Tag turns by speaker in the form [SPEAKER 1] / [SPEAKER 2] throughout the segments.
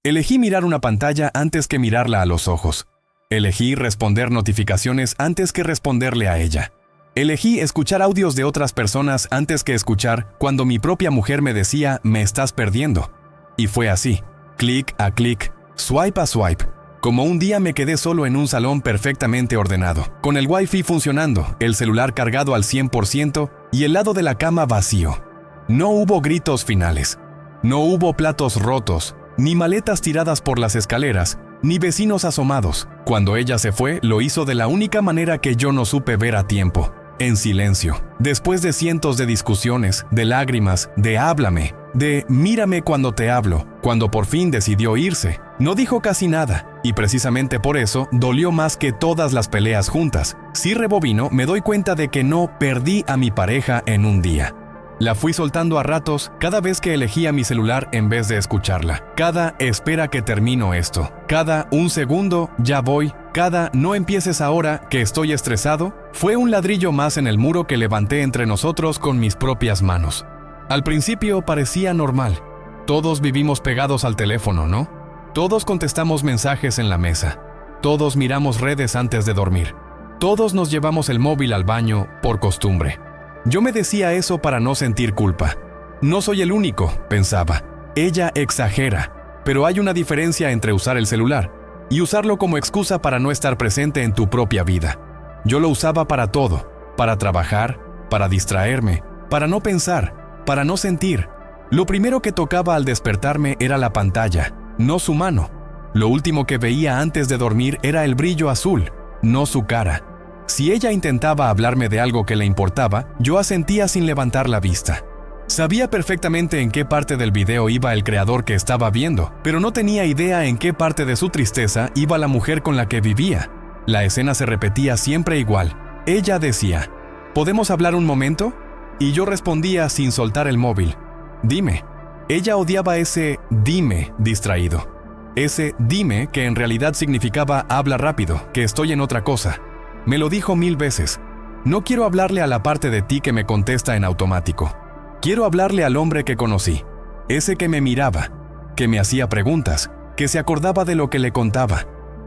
[SPEAKER 1] Elegí mirar una pantalla antes que mirarla a los ojos. Elegí responder notificaciones antes que responderle a ella. Elegí escuchar audios de otras personas antes que escuchar cuando mi propia mujer me decía, me estás perdiendo. Y fue así, clic a clic, swipe a swipe. Como un día me quedé solo en un salón perfectamente ordenado, con el wifi funcionando, el celular cargado al 100% y el lado de la cama vacío. No hubo gritos finales. No hubo platos rotos, ni maletas tiradas por las escaleras, ni vecinos asomados. Cuando ella se fue, lo hizo de la única manera que yo no supe ver a tiempo, en silencio. Después de cientos de discusiones, de lágrimas, de háblame, de mírame cuando te hablo, cuando por fin decidió irse, no dijo casi nada, y precisamente por eso dolió más que todas las peleas juntas. Si rebobino, me doy cuenta de que no perdí a mi pareja en un día. La fui soltando a ratos cada vez que elegía mi celular en vez de escucharla. Cada espera que termino esto. Cada un segundo, ya voy. Cada no empieces ahora, que estoy estresado. Fue un ladrillo más en el muro que levanté entre nosotros con mis propias manos. Al principio parecía normal. Todos vivimos pegados al teléfono, ¿no? Todos contestamos mensajes en la mesa. Todos miramos redes antes de dormir. Todos nos llevamos el móvil al baño por costumbre. Yo me decía eso para no sentir culpa. No soy el único, pensaba. Ella exagera, pero hay una diferencia entre usar el celular y usarlo como excusa para no estar presente en tu propia vida. Yo lo usaba para todo, para trabajar, para distraerme, para no pensar, para no sentir. Lo primero que tocaba al despertarme era la pantalla, no su mano. Lo último que veía antes de dormir era el brillo azul, no su cara. Si ella intentaba hablarme de algo que le importaba, yo asentía sin levantar la vista. Sabía perfectamente en qué parte del video iba el creador que estaba viendo, pero no tenía idea en qué parte de su tristeza iba la mujer con la que vivía. La escena se repetía siempre igual. Ella decía, ¿podemos hablar un momento? Y yo respondía sin soltar el móvil, dime. Ella odiaba ese dime distraído. Ese dime que en realidad significaba habla rápido, que estoy en otra cosa. Me lo dijo 1000 veces. No quiero hablarle a la parte de ti que me contesta en automático. Quiero hablarle al hombre que conocí. Ese que me miraba, que me hacía preguntas, que se acordaba de lo que le contaba.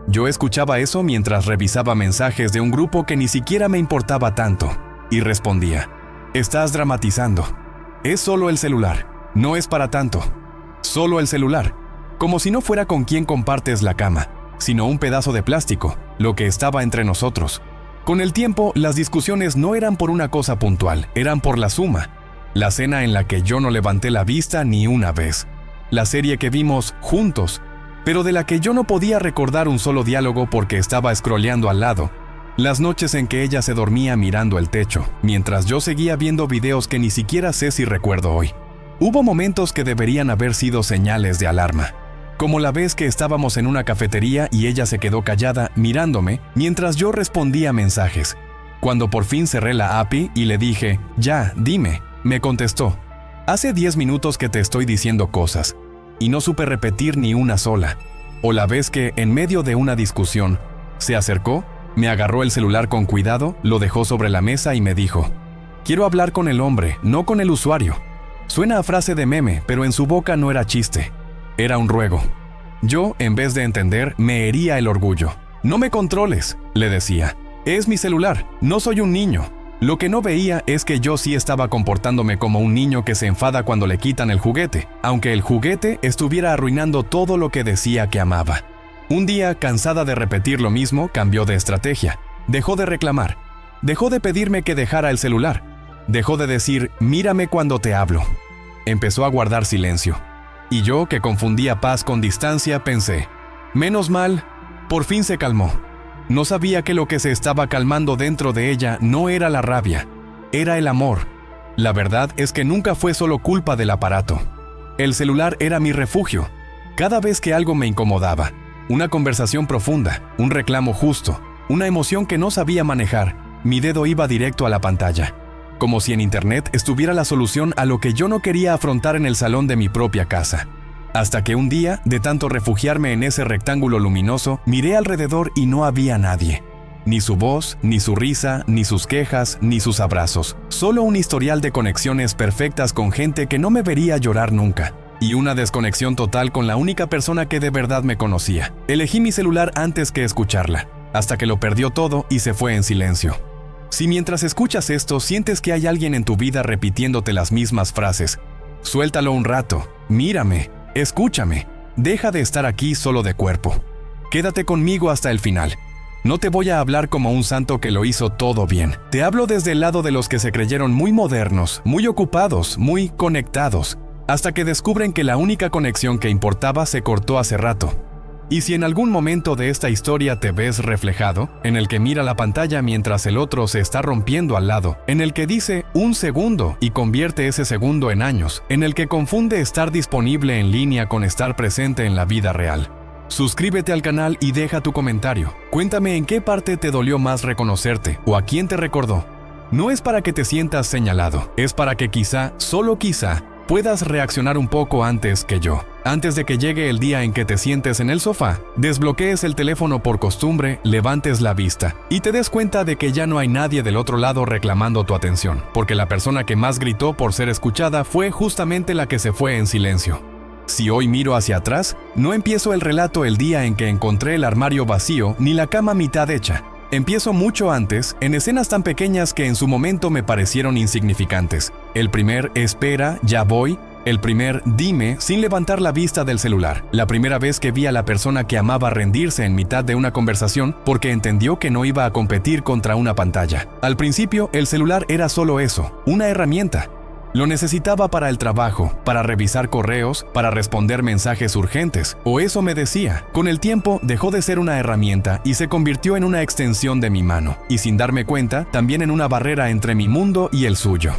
[SPEAKER 1] Yo escuchaba eso mientras revisaba mensajes de un grupo que ni siquiera me importaba tanto. Y respondía, estás dramatizando. Es solo el celular. No es para tanto. Solo el celular. Como si no fuera con quien compartes la cama, sino un pedazo de plástico, lo que estaba entre nosotros. Con el tiempo, las discusiones no eran por una cosa puntual, eran por la suma. La cena en la que yo no levanté la vista ni una vez. La serie que vimos juntos, pero de la que yo no podía recordar un solo diálogo porque estaba scrolleando al lado. Las noches en que ella se dormía mirando el techo, mientras yo seguía viendo videos que ni siquiera sé si recuerdo hoy. Hubo momentos que deberían haber sido señales de alarma. Como la vez que estábamos en una cafetería y ella se quedó callada mirándome mientras yo respondía mensajes. Cuando por fin cerré la API y le dije, ya, dime, me contestó, hace 10 minutos que te estoy diciendo cosas, y no supe repetir ni una sola. O la vez que, en medio de una discusión, se acercó, me agarró el celular con cuidado, lo dejó sobre la mesa y me dijo, quiero hablar con el hombre, no con el usuario. Suena a frase de meme, pero en su boca no era chiste. Era un ruego. Yo, en vez de entender, me hería el orgullo. No me controles, le decía. Es mi celular, no soy un niño. Lo que no veía es que yo sí estaba comportándome como un niño que se enfada cuando le quitan el juguete, aunque el juguete estuviera arruinando todo lo que decía que amaba. Un día, cansada de repetir lo mismo, cambió de estrategia. Dejó de reclamar. Dejó de pedirme que dejara el celular. Dejó de decir, mírame cuando te hablo. Empezó a guardar silencio. Y yo, que confundía paz con distancia, pensé, menos mal, por fin se calmó. No sabía que lo que se estaba calmando dentro de ella no era la rabia, era el amor. La verdad es que nunca fue solo culpa del aparato. El celular era mi refugio. Cada vez que algo me incomodaba, una conversación profunda, un reclamo justo, una emoción que no sabía manejar, mi dedo iba directo a la pantalla. Como si en internet estuviera la solución a lo que yo no quería afrontar en el salón de mi propia casa. Hasta que un día, de tanto refugiarme en ese rectángulo luminoso, miré alrededor y no había nadie. Ni su voz, ni su risa, ni sus quejas, ni sus abrazos. Solo un historial de conexiones perfectas con gente que no me vería llorar nunca. y una desconexión total con la única persona que de verdad me conocía. Elegí mi celular antes que escucharla, hasta que lo perdió todo y se fue en silencio. Si mientras escuchas esto sientes que hay alguien en tu vida repitiéndote las mismas frases, suéltalo un rato, mírame, escúchame, deja de estar aquí solo de cuerpo. Quédate conmigo hasta el final. No te voy a hablar como un santo que lo hizo todo bien. Te hablo desde el lado de los que se creyeron muy modernos, muy ocupados, muy conectados, hasta que descubren que la única conexión que importaba se cortó hace rato. Y si en algún momento de esta historia te ves reflejado, en el que mira la pantalla mientras el otro se está rompiendo al lado, en el que dice un segundo y convierte ese segundo en años, en el que confunde estar disponible en línea con estar presente en la vida real. Suscríbete al canal y deja tu comentario. Cuéntame en qué parte te dolió más reconocerte o a quién te recordó. No es para que te sientas señalado, es para que quizá, solo quizá, puedas reaccionar un poco antes que yo. Antes de que llegue el día en que te sientes en el sofá, desbloquees el teléfono por costumbre, levantes la vista y te des cuenta de que ya no hay nadie del otro lado reclamando tu atención, porque la persona que más gritó por ser escuchada fue justamente la que se fue en silencio. Si hoy miro hacia atrás, no empiezo el relato el día en que encontré el armario vacío ni la cama mitad hecha. Empiezo mucho antes, en escenas tan pequeñas que en su momento me parecieron insignificantes. El primer espera, ya voy. El primer dime sin levantar la vista del celular. La primera vez que vi a la persona que amaba rendirse en mitad de una conversación porque entendió que no iba a competir contra una pantalla. Al principio, el celular era solo eso, una herramienta. Lo necesitaba para el trabajo, para revisar correos, para responder mensajes urgentes, o eso me decía. Con el tiempo dejó de ser una herramienta y se convirtió en una extensión de mi mano, y sin darme cuenta, también en una barrera entre mi mundo y el suyo.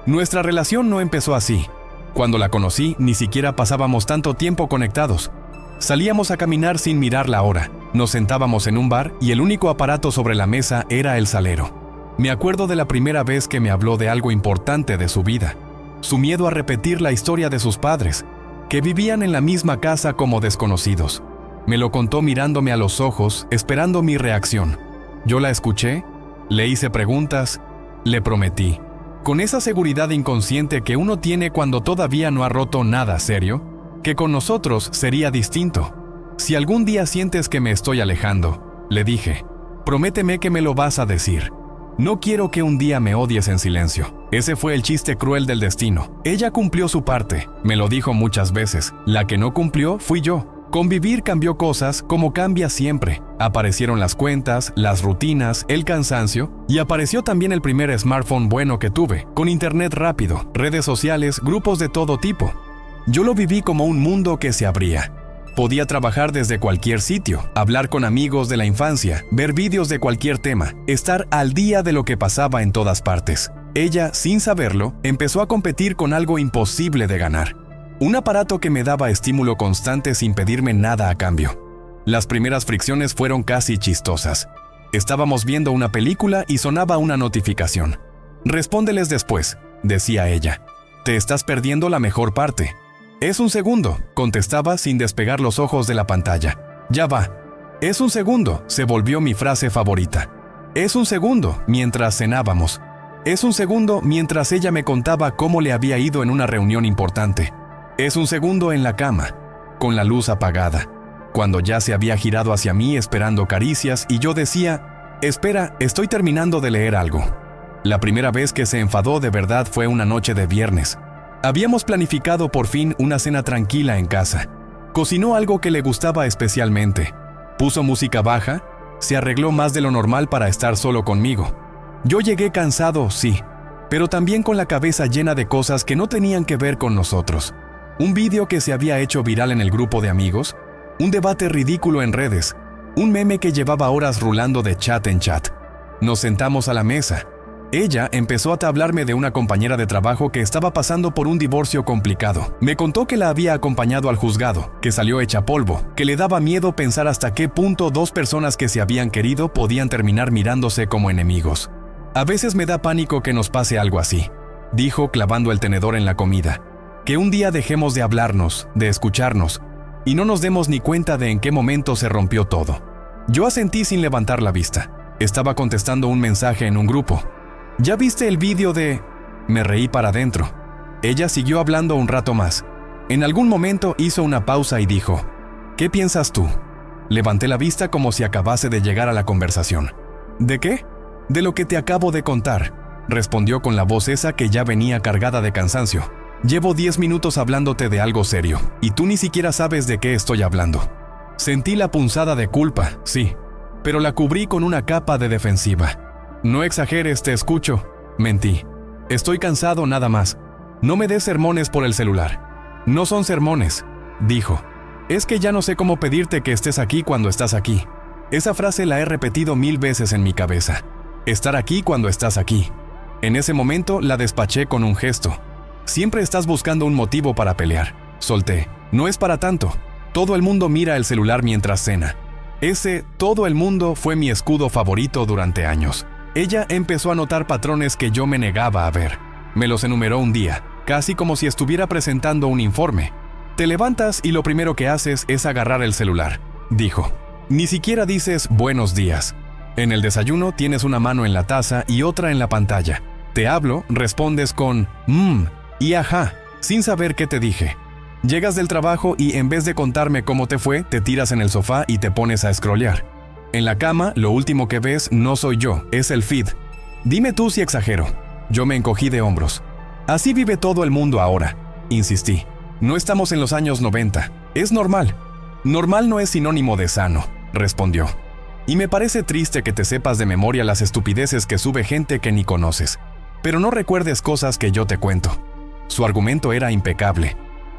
[SPEAKER 1] Nuestra relación no empezó así. Cuando la conocí, ni siquiera pasábamos tanto tiempo conectados. Salíamos a caminar sin mirar la hora, nos sentábamos en un bar y el único aparato sobre la mesa era el salero. Me acuerdo de la primera vez que me habló de algo importante de su vida, su miedo a repetir la historia de sus padres, que vivían en la misma casa como desconocidos. Me lo contó mirándome a los ojos, esperando mi reacción. Yo la escuché, le hice preguntas, le prometí, con esa seguridad inconsciente que uno tiene cuando todavía no ha roto nada serio, que con nosotros sería distinto. Si algún día sientes que me estoy alejando, le dije, prométeme que me lo vas a decir. No quiero que un día me odies en silencio. Ese fue el chiste cruel del destino. Ella cumplió su parte, me lo dijo muchas veces. La que no cumplió fui yo. Convivir cambió cosas como cambia siempre. Aparecieron las cuentas, las rutinas, el cansancio y apareció también el primer smartphone bueno que tuve, con internet rápido, redes sociales, grupos de todo tipo. Yo lo viví como un mundo que se abría. Podía trabajar desde cualquier sitio, hablar con amigos de la infancia, ver vídeos de cualquier tema, estar al día de lo que pasaba en todas partes. Ella, sin saberlo, empezó a competir con algo imposible de ganar. Un aparato que me daba estímulo constante sin pedirme nada a cambio. Las primeras fricciones fueron casi chistosas. Estábamos viendo una película y sonaba una notificación. «Respóndeles después», decía ella. «Te estás perdiendo la mejor parte». «Es un segundo», contestaba sin despegar los ojos de la pantalla. «Ya va». «Es un segundo», se volvió mi frase favorita. «Es un segundo», mientras cenábamos. «Es un segundo», mientras ella me contaba cómo le había ido en una reunión importante. «Es un segundo» en la cama, con la luz apagada, cuando ya se había girado hacia mí esperando caricias y yo decía, «Espera, estoy terminando de leer algo». La primera vez que se enfadó de verdad fue una noche de viernes. Habíamos planificado por fin una cena tranquila en casa. Cocinó algo que le gustaba especialmente. Puso música baja, se arregló más de lo normal para estar solo conmigo. Yo llegué cansado, sí, pero también con la cabeza llena de cosas que no tenían que ver con nosotros. Un vídeo que se había hecho viral en el grupo de amigos, un debate ridículo en redes, un meme que llevaba horas rulando de chat en chat. Nos sentamos a la mesa. Ella empezó a hablarme de una compañera de trabajo que estaba pasando por un divorcio complicado. Me contó que la había acompañado al juzgado, que salió hecha polvo, que le daba miedo pensar hasta qué punto dos personas que se habían querido podían terminar mirándose como enemigos. «A veces me da pánico que nos pase algo así», dijo clavando el tenedor en la comida. «Que un día dejemos de hablarnos, de escucharnos, y no nos demos ni cuenta de en qué momento se rompió todo». Yo asentí sin levantar la vista. Estaba contestando un mensaje en un grupo. «¿Ya viste el vídeo de...?» Me reí para adentro. Ella siguió hablando un rato más. En algún momento hizo una pausa y dijo, ¿qué piensas tú? Levanté la vista como si acabase de llegar a la conversación. ¿De qué? De lo que te acabo de contar, respondió con la voz esa que ya venía cargada de cansancio. Llevo 10 minutos hablándote de algo serio, y tú ni siquiera sabes de qué estoy hablando. Sentí la punzada de culpa, sí, pero la cubrí con una capa de defensiva. No exageres, te escucho. Mentí. Estoy cansado nada más. No me des sermones por el celular. No son sermones, dijo. Es que ya no sé cómo pedirte que estés aquí cuando estás aquí. Esa frase la he repetido 1000 veces en mi cabeza. Estar aquí cuando estás aquí. En ese momento la despaché con un gesto. Siempre estás buscando un motivo para pelear. Solté. No es para tanto. Todo el mundo mira el celular mientras cena. Ese todo el mundo fue mi escudo favorito durante años. Ella empezó a notar patrones que yo me negaba a ver. Me los enumeró un día, casi como si estuviera presentando un informe. Te levantas y lo primero que haces es agarrar el celular, dijo. Ni siquiera dices buenos días. En el desayuno tienes una mano en la taza y otra en la pantalla. Te hablo, respondes con y ajá, sin saber qué te dije. Llegas del trabajo y en vez de contarme cómo te fue, te tiras en el sofá y te pones a scrollear. En la cama, lo último que ves no soy yo, es el feed. Dime tú si exagero. Yo me encogí de hombros. Así vive todo el mundo ahora, insistí. No estamos en los años 90. Es normal. Normal no es sinónimo de sano, respondió. Y me parece triste que te sepas de memoria las estupideces que sube gente que ni conoces, pero no recuerdes cosas que yo te cuento. Su argumento era impecable.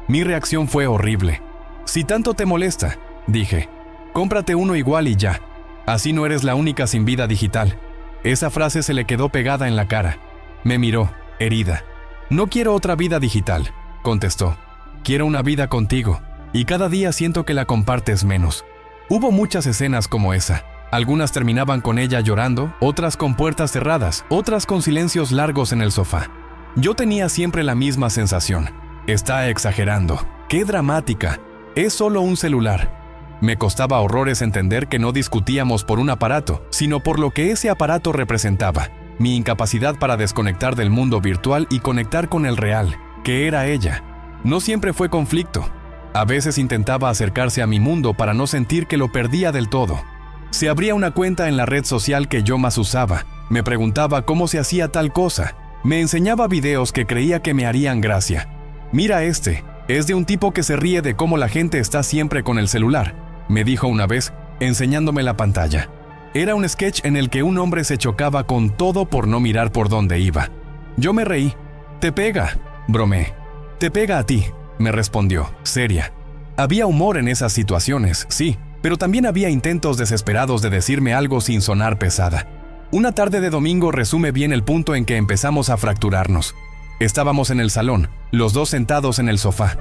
[SPEAKER 1] Mi reacción fue horrible. Si tanto te molesta, dije, cómprate uno igual y ya. Así no eres la única sin vida digital. Esa frase se le quedó pegada en la cara. Me miró, herida. No quiero otra vida digital, contestó. Quiero una vida contigo, y cada día siento que la compartes menos. Hubo muchas escenas como esa. Algunas terminaban con ella llorando, otras con puertas cerradas, otras con silencios largos en el sofá. Yo tenía siempre la misma sensación. Está exagerando. ¡Qué dramática! Es solo un celular. Me costaba horrores entender que no discutíamos por un aparato, sino por lo que ese aparato representaba. Mi incapacidad para desconectar del mundo virtual y conectar con el real, que era ella. No siempre fue conflicto. A veces intentaba acercarse a mi mundo para no sentir que lo perdía del todo. Se abría una cuenta en la red social que yo más usaba. Me preguntaba cómo se hacía tal cosa. Me enseñaba videos que creía que me harían gracia. Mira este, es de un tipo que se ríe de cómo la gente está siempre con el celular, me dijo una vez, enseñándome la pantalla. Era un sketch en el que un hombre se chocaba con todo por no mirar por dónde iba. Yo me reí. Te pega, bromeé. Te pega a ti, me respondió, seria. Había humor en esas situaciones, sí, pero también había intentos desesperados de decirme algo sin sonar pesada. Una tarde de domingo resume bien el punto en que empezamos a fracturarnos. Estábamos en el salón, los dos sentados en el sofá.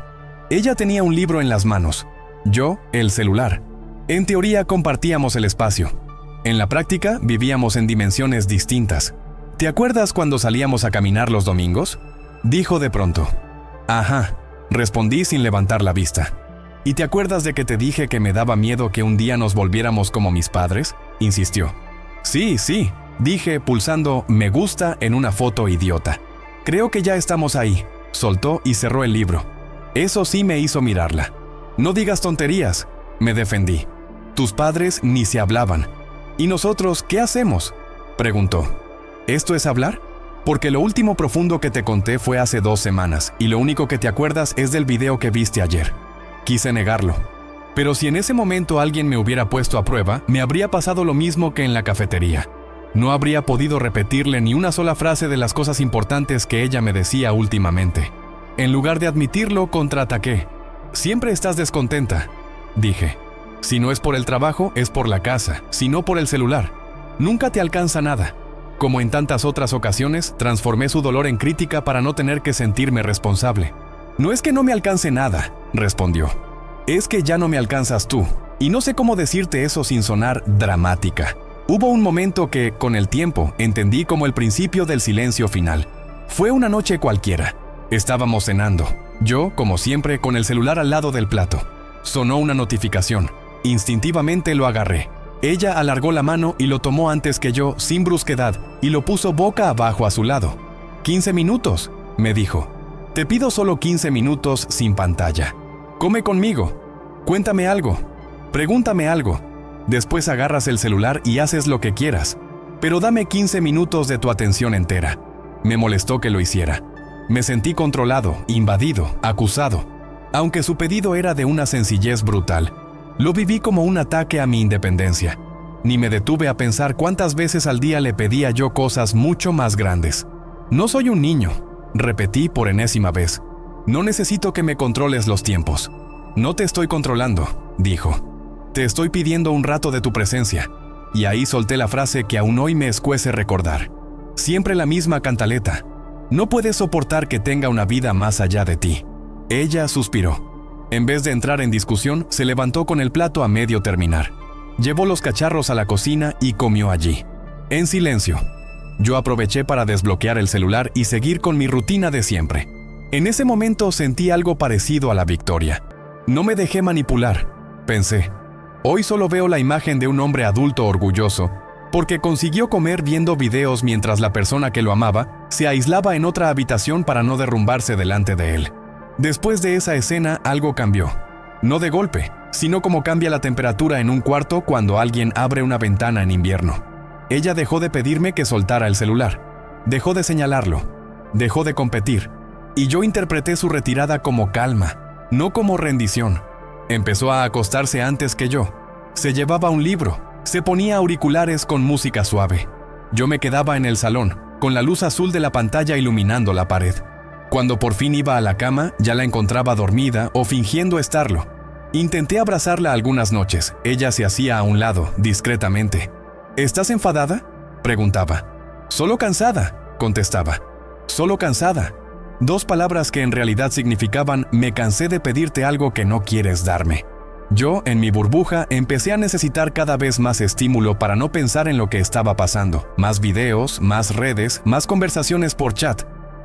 [SPEAKER 1] Ella tenía un libro en las manos, yo, el celular. En teoría compartíamos el espacio. En la práctica vivíamos en dimensiones distintas. ¿Te acuerdas cuando salíamos a caminar los domingos? Dijo de pronto. Ajá, respondí sin levantar la vista. ¿Y te acuerdas de que te dije que me daba miedo que un día nos volviéramos como mis padres? Insistió. Sí, dije pulsando me gusta en una foto idiota. Creo que ya estamos ahí, soltó y cerró el libro. Eso sí me hizo mirarla. No digas tonterías, me defendí. Tus padres ni se hablaban. ¿Y nosotros qué hacemos?, preguntó. ¿Esto es hablar? Porque lo último profundo que te conté fue hace 2 semanas y lo único que te acuerdas es del video que viste ayer. Quise negarlo. Pero si en ese momento alguien me hubiera puesto a prueba, me habría pasado lo mismo que en la cafetería. No habría podido repetirle ni una sola frase de las cosas importantes que ella me decía últimamente. En lugar de admitirlo, contraataqué. Siempre estás descontenta, dije. Si no es por el trabajo, es por la casa, si no por el celular. Nunca te alcanza nada. Como en tantas otras ocasiones, transformé su dolor en crítica para no tener que sentirme responsable. No es que no me alcance nada, respondió. Es que ya no me alcanzas tú, y no sé cómo decirte eso sin sonar dramática. Hubo un momento que, con el tiempo, entendí como el principio del silencio final. Fue una noche cualquiera. Estábamos cenando. Yo, como siempre, con el celular al lado del plato. Sonó una notificación. Instintivamente lo agarré. Ella alargó la mano y lo tomó antes que yo, sin brusquedad, y lo puso boca abajo a su lado. 15 minutos, me dijo. Te pido solo 15 minutos sin pantalla. Come conmigo. Cuéntame algo. Pregúntame algo. Después agarras el celular y haces lo que quieras. Pero dame 15 minutos de tu atención entera. Me molestó que lo hiciera. Me sentí controlado, invadido, acusado. Aunque su pedido era de una sencillez brutal, lo viví como un ataque a mi independencia. Ni me detuve a pensar cuántas veces al día le pedía yo cosas mucho más grandes. No soy un niño, repetí por enésima vez. No necesito que me controles los tiempos. No te estoy controlando, dijo. Te estoy pidiendo un rato de tu presencia. Y ahí solté la frase que aún hoy me escuece recordar. Siempre la misma cantaleta. No puedes soportar que tenga una vida más allá de ti. Ella suspiró. En vez de entrar en discusión, se levantó con el plato a medio terminar. Llevó los cacharros a la cocina y comió allí, en silencio. Yo aproveché para desbloquear el celular y seguir con mi rutina de siempre. En ese momento sentí algo parecido a la victoria. No me dejé manipular, pensé. Hoy solo veo la imagen de un hombre adulto orgulloso, porque consiguió comer viendo videos mientras la persona que lo amaba se aislaba en otra habitación para no derrumbarse delante de él. Después de esa escena, algo cambió. No de golpe, sino como cambia la temperatura en un cuarto cuando alguien abre una ventana en invierno. Ella dejó de pedirme que soltara el celular. Dejó de señalarlo. Dejó de competir. Y yo interpreté su retirada como calma, no como rendición. Empezó a acostarse antes que yo. Se llevaba un libro. Se ponía auriculares con música suave. Yo me quedaba en el salón, con la luz azul de la pantalla iluminando la pared. Cuando por fin iba a la cama, ya la encontraba dormida o fingiendo estarlo. Intenté abrazarla algunas noches. Ella se hacía a un lado, discretamente. ¿Estás enfadada?, preguntaba. Solo cansada, contestaba. Solo cansada. 2 palabras que en realidad significaban me cansé de pedirte algo que no quieres darme. Yo, en mi burbuja, empecé a necesitar cada vez más estímulo para no pensar en lo que estaba pasando. Más videos, más redes, más conversaciones por chat.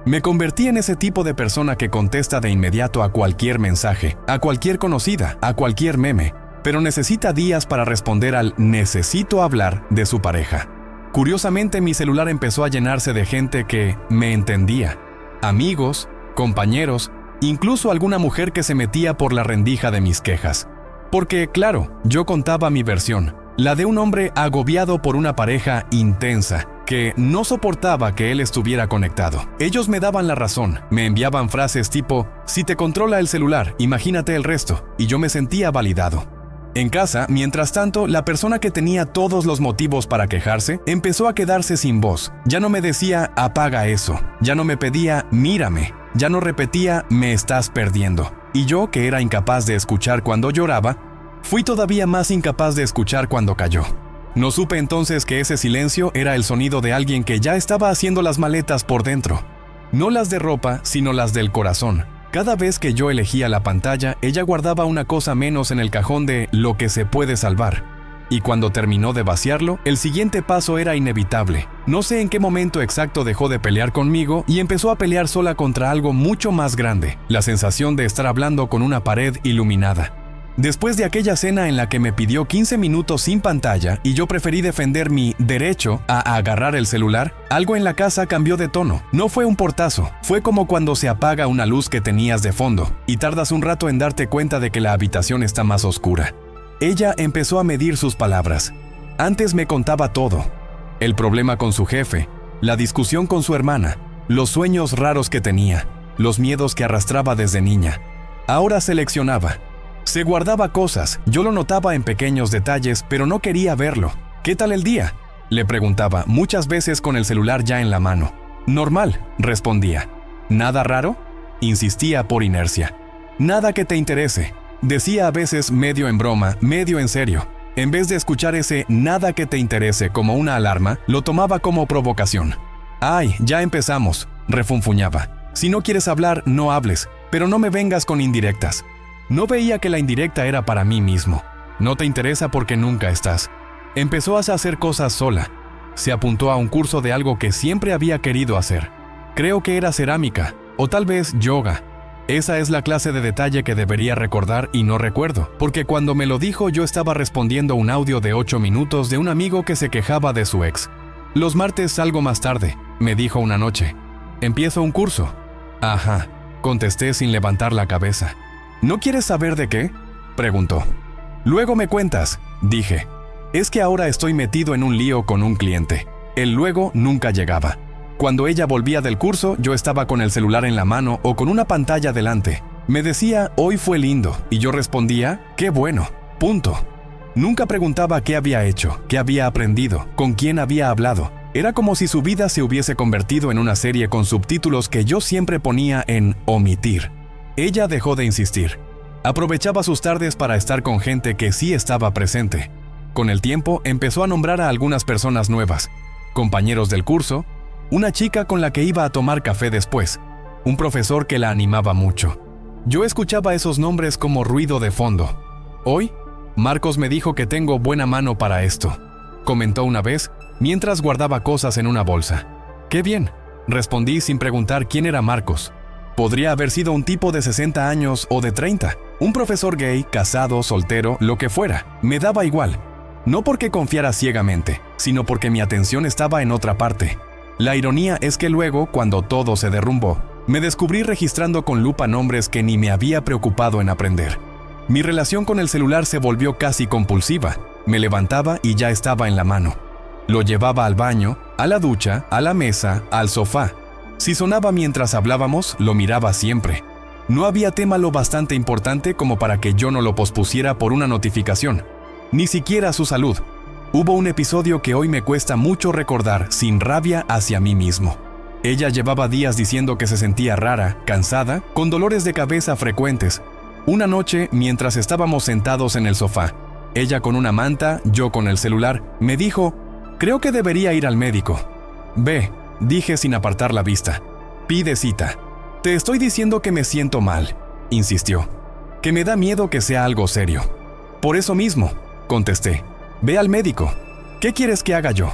[SPEAKER 1] Me convertí en ese tipo de persona que contesta de inmediato a cualquier mensaje, a cualquier conocida, a cualquier meme, pero necesita días para responder al necesito hablar de su pareja. Curiosamente, mi celular empezó a llenarse de gente que me entendía. Amigos, compañeros, incluso alguna mujer que se metía por la rendija de mis quejas. Porque, claro, yo contaba mi versión, la de un hombre agobiado por una pareja intensa, que no soportaba que él estuviera conectado. Ellos me daban la razón, me enviaban frases tipo, si te controla el celular, imagínate el resto, y yo me sentía validado. En casa, mientras tanto, la persona que tenía todos los motivos para quejarse, empezó a quedarse sin voz. Ya no me decía, apaga eso, ya no me pedía, mírame, ya no repetía, me estás perdiendo. Y yo, que era incapaz de escuchar cuando lloraba, fui todavía más incapaz de escuchar cuando cayó. No supe entonces que ese silencio era el sonido de alguien que ya estaba haciendo las maletas por dentro. No las de ropa, sino las del corazón. Cada vez que yo elegía la pantalla, ella guardaba una cosa menos en el cajón de lo que se puede salvar. Y cuando terminó de vaciarlo, el siguiente paso era inevitable. No sé en qué momento exacto dejó de pelear conmigo y empezó a pelear sola contra algo mucho más grande, la sensación de estar hablando con una pared iluminada. Después de aquella cena en la que me pidió 15 minutos sin pantalla y yo preferí defender mi derecho a agarrar el celular, algo en la casa cambió de tono. No fue un portazo, fue como cuando se apaga una luz que tenías de fondo y tardas un rato en darte cuenta de que la habitación está más oscura. Ella empezó a medir sus palabras. Antes me contaba todo. El problema con su jefe, la discusión con su hermana, los sueños raros que tenía, los miedos que arrastraba desde niña. Ahora seleccionaba. Se guardaba cosas, yo lo notaba en pequeños detalles, pero no quería verlo. ¿Qué tal el día?, le preguntaba, muchas veces con el celular ya en la mano. Normal, respondía. ¿Nada raro?, insistía por inercia. Nada que te interese, decía a veces medio en broma, medio en serio. En vez de escuchar ese nada que te interese como una alarma, lo tomaba como provocación. Ay, ya empezamos, refunfuñaba. Si no quieres hablar, no hables, pero no me vengas con indirectas. No veía que la indirecta era para mí mismo. No te interesa porque nunca estás. Empezó a hacer cosas sola. Se apuntó a un curso de algo que siempre había querido hacer. Creo que era cerámica, o tal vez yoga. Esa es la clase de detalle que debería recordar y no recuerdo, porque cuando me lo dijo yo estaba respondiendo un audio de 8 minutos de un amigo que se quejaba de su ex. Los martes salgo más tarde, me dijo una noche. Empiezo un curso. Ajá. contesté sin levantar la cabeza. ¿No quieres saber de qué?, preguntó. Luego me cuentas, dije. Es que ahora estoy metido en un lío con un cliente. El luego nunca llegaba. Cuando ella volvía del curso, yo estaba con el celular en la mano o con una pantalla delante. Me decía, hoy fue lindo, y yo respondía, qué bueno, punto. Nunca preguntaba qué había hecho, qué había aprendido, con quién había hablado. Era como si su vida se hubiese convertido en una serie con subtítulos que yo siempre ponía en omitir. Ella dejó de insistir. Aprovechaba sus tardes para estar con gente que sí estaba presente. Con el tiempo empezó a nombrar a algunas personas nuevas, compañeros del curso, una chica con la que iba a tomar café después, un profesor que la animaba mucho. Yo escuchaba esos nombres como ruido de fondo. Hoy, Marcos me dijo que tengo buena mano para esto, comentó una vez mientras guardaba cosas en una bolsa. ¡Qué bien!, respondí sin preguntar quién era Marcos. Podría haber sido un tipo de 60 años o de 30, un profesor gay, casado, soltero, lo que fuera, me daba igual. No porque confiara ciegamente, sino porque mi atención estaba en otra parte. La ironía es que luego, cuando todo se derrumbó, me descubrí registrando con lupa nombres que ni me había preocupado en aprender. Mi relación con el celular se volvió casi compulsiva. Me levantaba y ya estaba en la mano. Lo llevaba al baño, a la ducha, a la mesa, al sofá. Si sonaba mientras hablábamos, lo miraba siempre. No había tema lo bastante importante como para que yo no lo pospusiera por una notificación. Ni siquiera su salud. Hubo un episodio que hoy me cuesta mucho recordar sin rabia hacia mí mismo. Ella llevaba días diciendo que se sentía rara, cansada, con dolores de cabeza frecuentes. Una noche, mientras estábamos sentados en el sofá, ella con una manta, yo con el celular, me dijo, creo que debería ir al médico. Ve, dije sin apartar la vista. Pide cita. Te estoy diciendo que me siento mal, insistió. Que me da miedo que sea algo serio. Por eso mismo, contesté. Ve al médico. ¿Qué quieres que haga yo?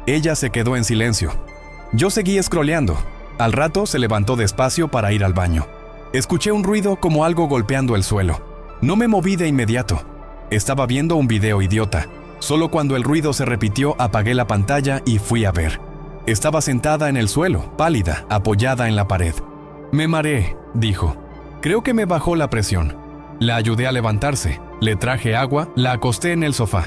[SPEAKER 1] Ella se quedó en silencio. Yo seguí scrolleando. Al rato se levantó despacio para ir al baño. Escuché un ruido como algo golpeando el suelo. No me moví de inmediato. Estaba viendo un video idiota. Solo cuando el ruido se repitió apagué la pantalla y fui a ver. Estaba sentada en el suelo, pálida, apoyada en la pared. Me mareé, dijo. Creo que me bajó la presión. La ayudé a levantarse, le traje agua, la acosté en el sofá.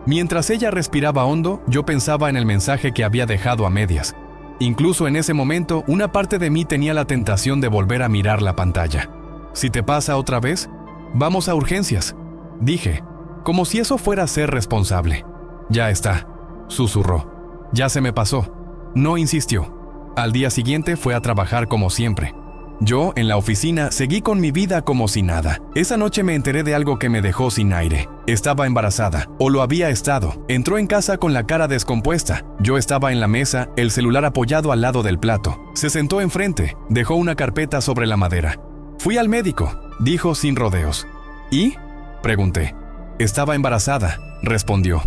[SPEAKER 1] Mientras ella respiraba hondo, yo pensaba en el mensaje que había dejado a medias. Incluso en ese momento, una parte de mí tenía la tentación de volver a mirar la pantalla. Si te pasa otra vez, vamos a urgencias, dije, como si eso fuera ser responsable. Ya está, susurró. Ya se me pasó. No insistió. Al día siguiente fue a trabajar como siempre. Yo, en la oficina, seguí con mi vida como si nada. Esa noche me enteré de algo que me dejó sin aire. Estaba embarazada, o lo había estado. Entró en casa con la cara descompuesta. Yo estaba en la mesa, el celular apoyado al lado del plato. Se sentó enfrente, dejó una carpeta sobre la madera. Fui al médico, dijo sin rodeos. ¿Y?, pregunté. Estaba embarazada, respondió.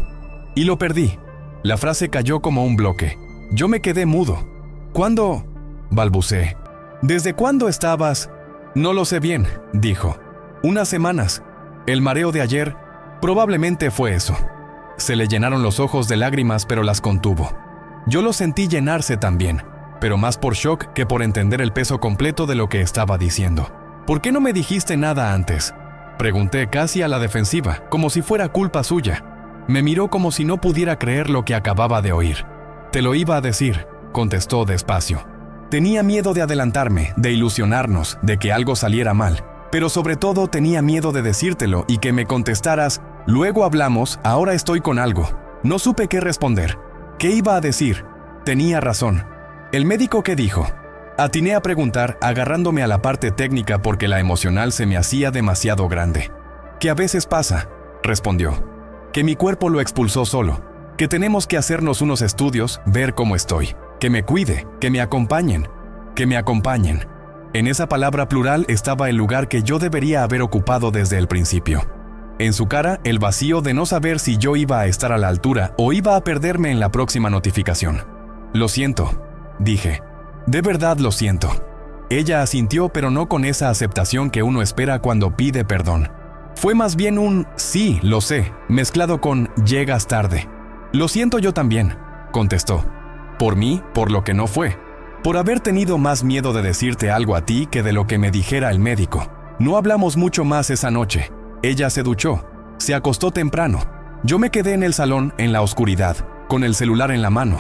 [SPEAKER 1] Y lo perdí. La frase cayó como un bloque. Yo me quedé mudo. ¿Cuándo?, balbuceé. ¿Desde cuándo estabas? No lo sé bien, dijo. Unas semanas. El mareo de ayer probablemente fue eso. Se le llenaron los ojos de lágrimas, pero las contuvo. Yo lo sentí llenarse también, pero más por shock que por entender el peso completo de lo que estaba diciendo. ¿Por qué no me dijiste nada antes?, pregunté casi a la defensiva, como si fuera culpa suya. Me miró como si no pudiera creer lo que acababa de oír. Te lo iba a decir, contestó despacio. Tenía miedo de adelantarme, de ilusionarnos, de que algo saliera mal, pero sobre todo tenía miedo de decírtelo y que me contestaras, luego hablamos, ahora estoy con algo. No supe qué responder. ¿Qué iba a decir? Tenía razón. ¿El médico qué dijo? Atiné a preguntar, agarrándome a la parte técnica porque la emocional se me hacía demasiado grande. Que a veces pasa, respondió. Que mi cuerpo lo expulsó solo. Que tenemos que hacernos unos estudios, ver cómo estoy. Que me cuide, que me acompañen. Que me acompañen. En esa palabra plural estaba el lugar que yo debería haber ocupado desde el principio. En su cara, el vacío de no saber si yo iba a estar a la altura o iba a perderme en la próxima notificación. Lo siento, dije. De verdad lo siento. Ella asintió, pero no con esa aceptación que uno espera cuando pide perdón. Fue más bien un sí, lo sé, mezclado con llegas tarde. Lo siento yo también, contestó. Por mí, por lo que no fue. Por haber tenido más miedo de decirte algo a ti que de lo que me dijera el médico. No hablamos mucho más esa noche. Ella se duchó, se acostó temprano. Yo me quedé en el salón, en la oscuridad, con el celular en la mano.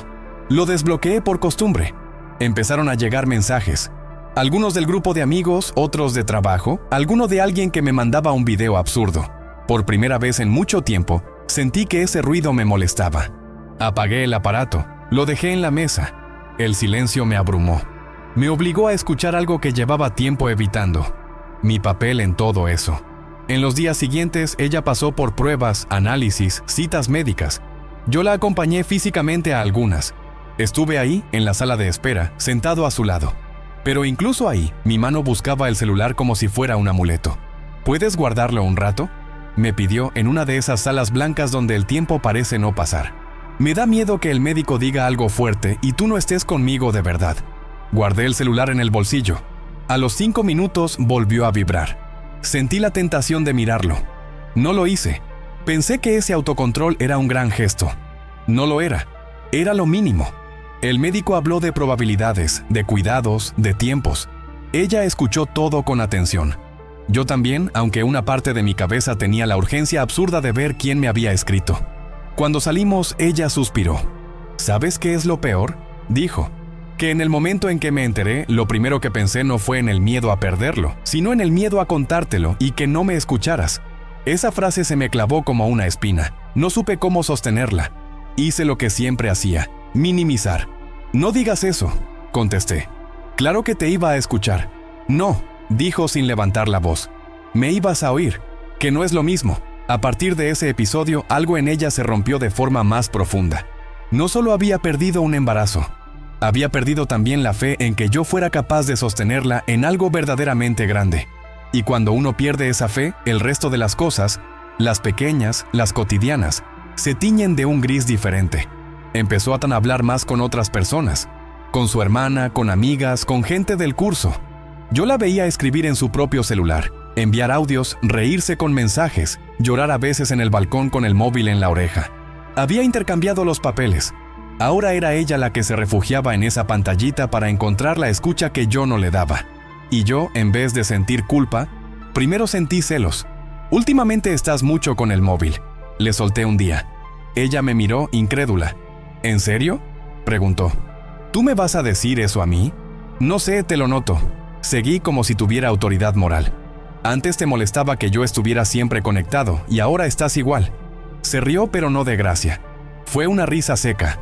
[SPEAKER 1] Lo desbloqueé por costumbre. Empezaron a llegar mensajes. Algunos del grupo de amigos, otros de trabajo, alguno de alguien que me mandaba un video absurdo. Por primera vez en mucho tiempo, sentí que ese ruido me molestaba. Apagué el aparato, lo dejé en la mesa. El silencio me abrumó. Me obligó a escuchar algo que llevaba tiempo evitando. Mi papel en todo eso. En los días siguientes, ella pasó por pruebas, análisis, citas médicas. Yo la acompañé físicamente a algunas. Estuve ahí, en la sala de espera, sentado a su lado. Pero incluso ahí, mi mano buscaba el celular como si fuera un amuleto. ¿Puedes guardarlo un rato?, me pidió en una de esas salas blancas donde el tiempo parece no pasar. Me da miedo que el médico diga algo fuerte y tú no estés conmigo de verdad. Guardé el celular en el bolsillo. A los 5 minutos volvió a vibrar. Sentí la tentación de mirarlo. No lo hice. Pensé que ese autocontrol era un gran gesto. No lo era. Era lo mínimo. El médico habló de probabilidades, de cuidados, de tiempos. Ella escuchó todo con atención. Yo también, aunque una parte de mi cabeza tenía la urgencia absurda de ver quién me había escrito. Cuando salimos, ella suspiró. ¿Sabes qué es lo peor?, dijo. Que en el momento en que me enteré, lo primero que pensé no fue en el miedo a perderlo, sino en el miedo a contártelo y que no me escucharas. Esa frase se me clavó como una espina. No supe cómo sostenerla. Hice lo que siempre hacía, minimizar. No digas eso, contesté. Claro que te iba a escuchar. No, dijo sin levantar la voz. Me ibas a oír, que no es lo mismo. A partir de ese episodio, algo en ella se rompió de forma más profunda. No solo había perdido un embarazo, había perdido también la fe en que yo fuera capaz de sostenerla en algo verdaderamente grande. Y cuando uno pierde esa fe, el resto de las cosas, las pequeñas, las cotidianas, se tiñen de un gris diferente. Empezó a hablar más con otras personas, con su hermana, con amigas, con gente del curso. Yo la veía escribir en su propio celular, enviar audios, reírse con mensajes, llorar a veces en el balcón con el móvil en la oreja. Había intercambiado los papeles. Ahora era ella la que se refugiaba en esa pantallita para encontrar la escucha que yo no le daba. Y yo, en vez de sentir culpa, primero sentí celos. Últimamente estás mucho con el móvil, le solté un día. Ella me miró incrédula. ¿En serio?, preguntó. ¿Tú me vas a decir eso a mí? No sé, te lo noto. Seguí como si tuviera autoridad moral. Antes te molestaba que yo estuviera siempre conectado y ahora estás igual. Se rió, pero no de gracia. Fue una risa seca.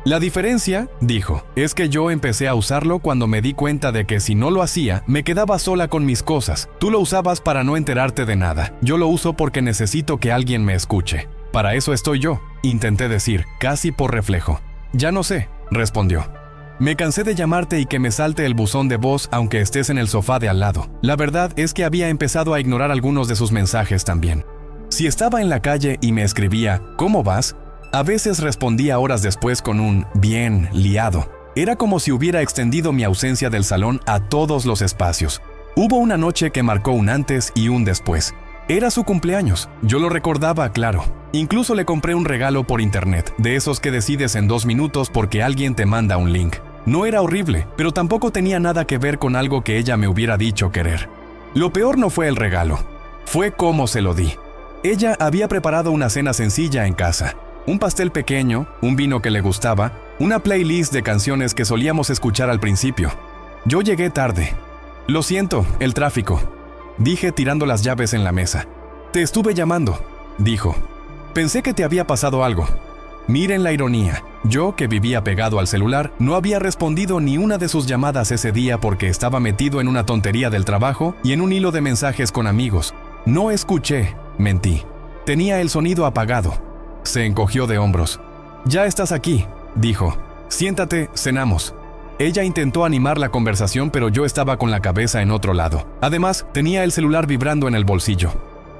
[SPEAKER 1] La diferencia, dijo, es que yo empecé a usarlo cuando me di cuenta de que si no lo hacía, me quedaba sola con mis cosas. Tú lo usabas para no enterarte de nada. Yo lo uso porque necesito que alguien me escuche. Para eso estoy yo, intenté decir, casi por reflejo. Ya no sé, respondió. Me cansé de llamarte y que me salte el buzón de voz aunque estés en el sofá de al lado. La verdad es que había empezado a ignorar algunos de sus mensajes también. Si estaba en la calle y me escribía, ¿cómo vas?, a veces respondía horas después con un bien, liado. Era como si hubiera extendido mi ausencia del salón a todos los espacios. Hubo una noche que marcó un antes y un después. Era su cumpleaños, yo lo recordaba, claro. Incluso le compré un regalo por internet, de esos que decides en 2 minutos porque alguien te manda un link. No era horrible, pero tampoco tenía nada que ver con algo que ella me hubiera dicho querer. Lo peor no fue el regalo, fue cómo se lo di. Ella había preparado una cena sencilla en casa. Un pastel pequeño, un vino que le gustaba, una playlist de canciones que solíamos escuchar al principio. Yo llegué tarde. Lo siento, el tráfico, dije tirando las llaves en la mesa. Te estuve llamando, dijo. Pensé que te había pasado algo. Miren la ironía. Yo, que vivía pegado al celular, no había respondido ni una de sus llamadas ese día porque estaba metido en una tontería del trabajo y en un hilo de mensajes con amigos. No escuché, mentí. Tenía el sonido apagado. Se encogió de hombros. Ya estás aquí, dijo. Siéntate, cenamos. Ella intentó animar la conversación, pero yo estaba con la cabeza en otro lado. Además, tenía el celular vibrando en el bolsillo.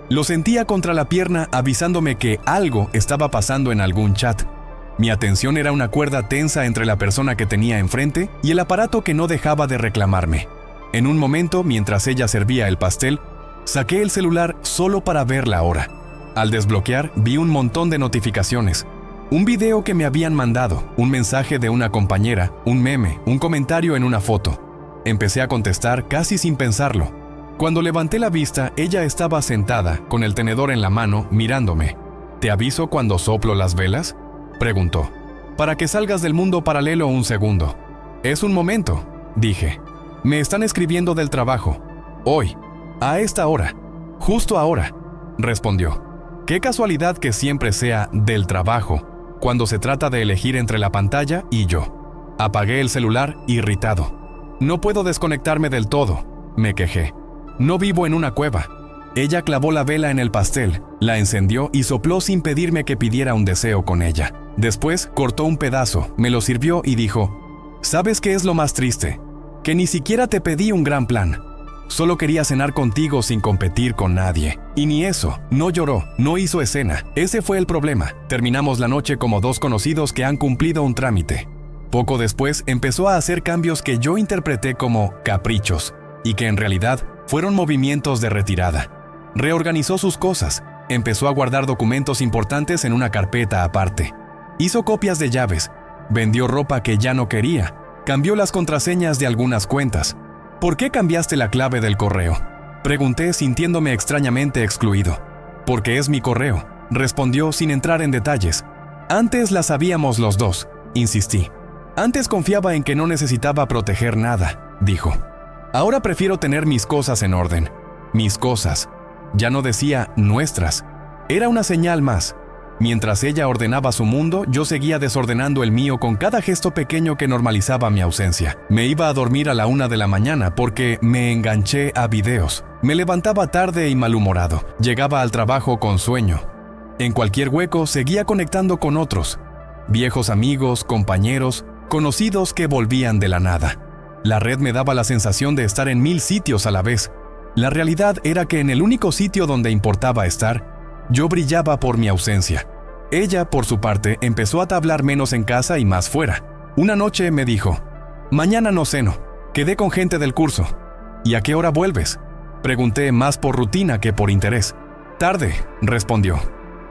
[SPEAKER 1] Lo sentía contra la pierna avisándome que algo estaba pasando en algún chat. Mi atención era una cuerda tensa entre la persona que tenía enfrente y el aparato que no dejaba de reclamarme. En un momento, mientras ella servía el pastel, saqué el celular solo para ver la hora. Al desbloquear, vi un montón de notificaciones. Un video que me habían mandado, un mensaje de una compañera, un meme, un comentario en una foto. Empecé a contestar casi sin pensarlo. Cuando levanté la vista, ella estaba sentada, con el tenedor en la mano, mirándome. ¿Te aviso cuando soplo las velas?, preguntó. Para que salgas del mundo paralelo un segundo. Es un momento, dije. Me están escribiendo del trabajo. Hoy. A esta hora. Justo ahora, respondió. Qué casualidad que siempre sea del trabajo, cuando se trata de elegir entre la pantalla y yo. Apagué el celular, irritado. No puedo desconectarme del todo, me quejé. No vivo en una cueva. Ella clavó la vela en el pastel, la encendió y sopló sin pedirme que pidiera un deseo con ella. Después cortó un pedazo, me lo sirvió y dijo: ¿Sabes qué es lo más triste? Que ni siquiera te pedí un gran plan. Solo quería cenar contigo sin competir con nadie. Y ni eso, no lloró, no hizo escena. Ese fue el problema. Terminamos la noche como dos conocidos que han cumplido un trámite. Poco después empezó a hacer cambios que yo interpreté como caprichos, y que en realidad fueron movimientos de retirada. Reorganizó sus cosas, empezó a guardar documentos importantes en una carpeta aparte. Hizo copias de llaves, vendió ropa que ya no quería, cambió las contraseñas de algunas cuentas. ¿Por qué cambiaste la clave del correo?, pregunté sintiéndome extrañamente excluido. Porque es mi correo, respondió sin entrar en detalles. Antes la sabíamos los dos, insistí. Antes confiaba en que no necesitaba proteger nada, dijo. Ahora prefiero tener mis cosas en orden. Mis cosas. Ya no decía nuestras. Era una señal más. Mientras ella ordenaba su mundo, yo seguía desordenando el mío con cada gesto pequeño que normalizaba mi ausencia. Me iba a dormir a la 1 de la mañana porque me enganché a videos. Me levantaba tarde y malhumorado. Llegaba al trabajo con sueño. En cualquier hueco seguía conectando con otros. Viejos amigos, compañeros, conocidos que volvían de la nada. La red me daba la sensación de estar en 1000 sitios a la vez. La realidad era que en el único sitio donde importaba estar, yo brillaba por mi ausencia. Ella, por su parte, empezó a hablar menos en casa y más fuera. Una noche me dijo: mañana no ceno, quedé con gente del curso. ¿Y a qué hora vuelves?, pregunté más por rutina que por interés. Tarde, respondió.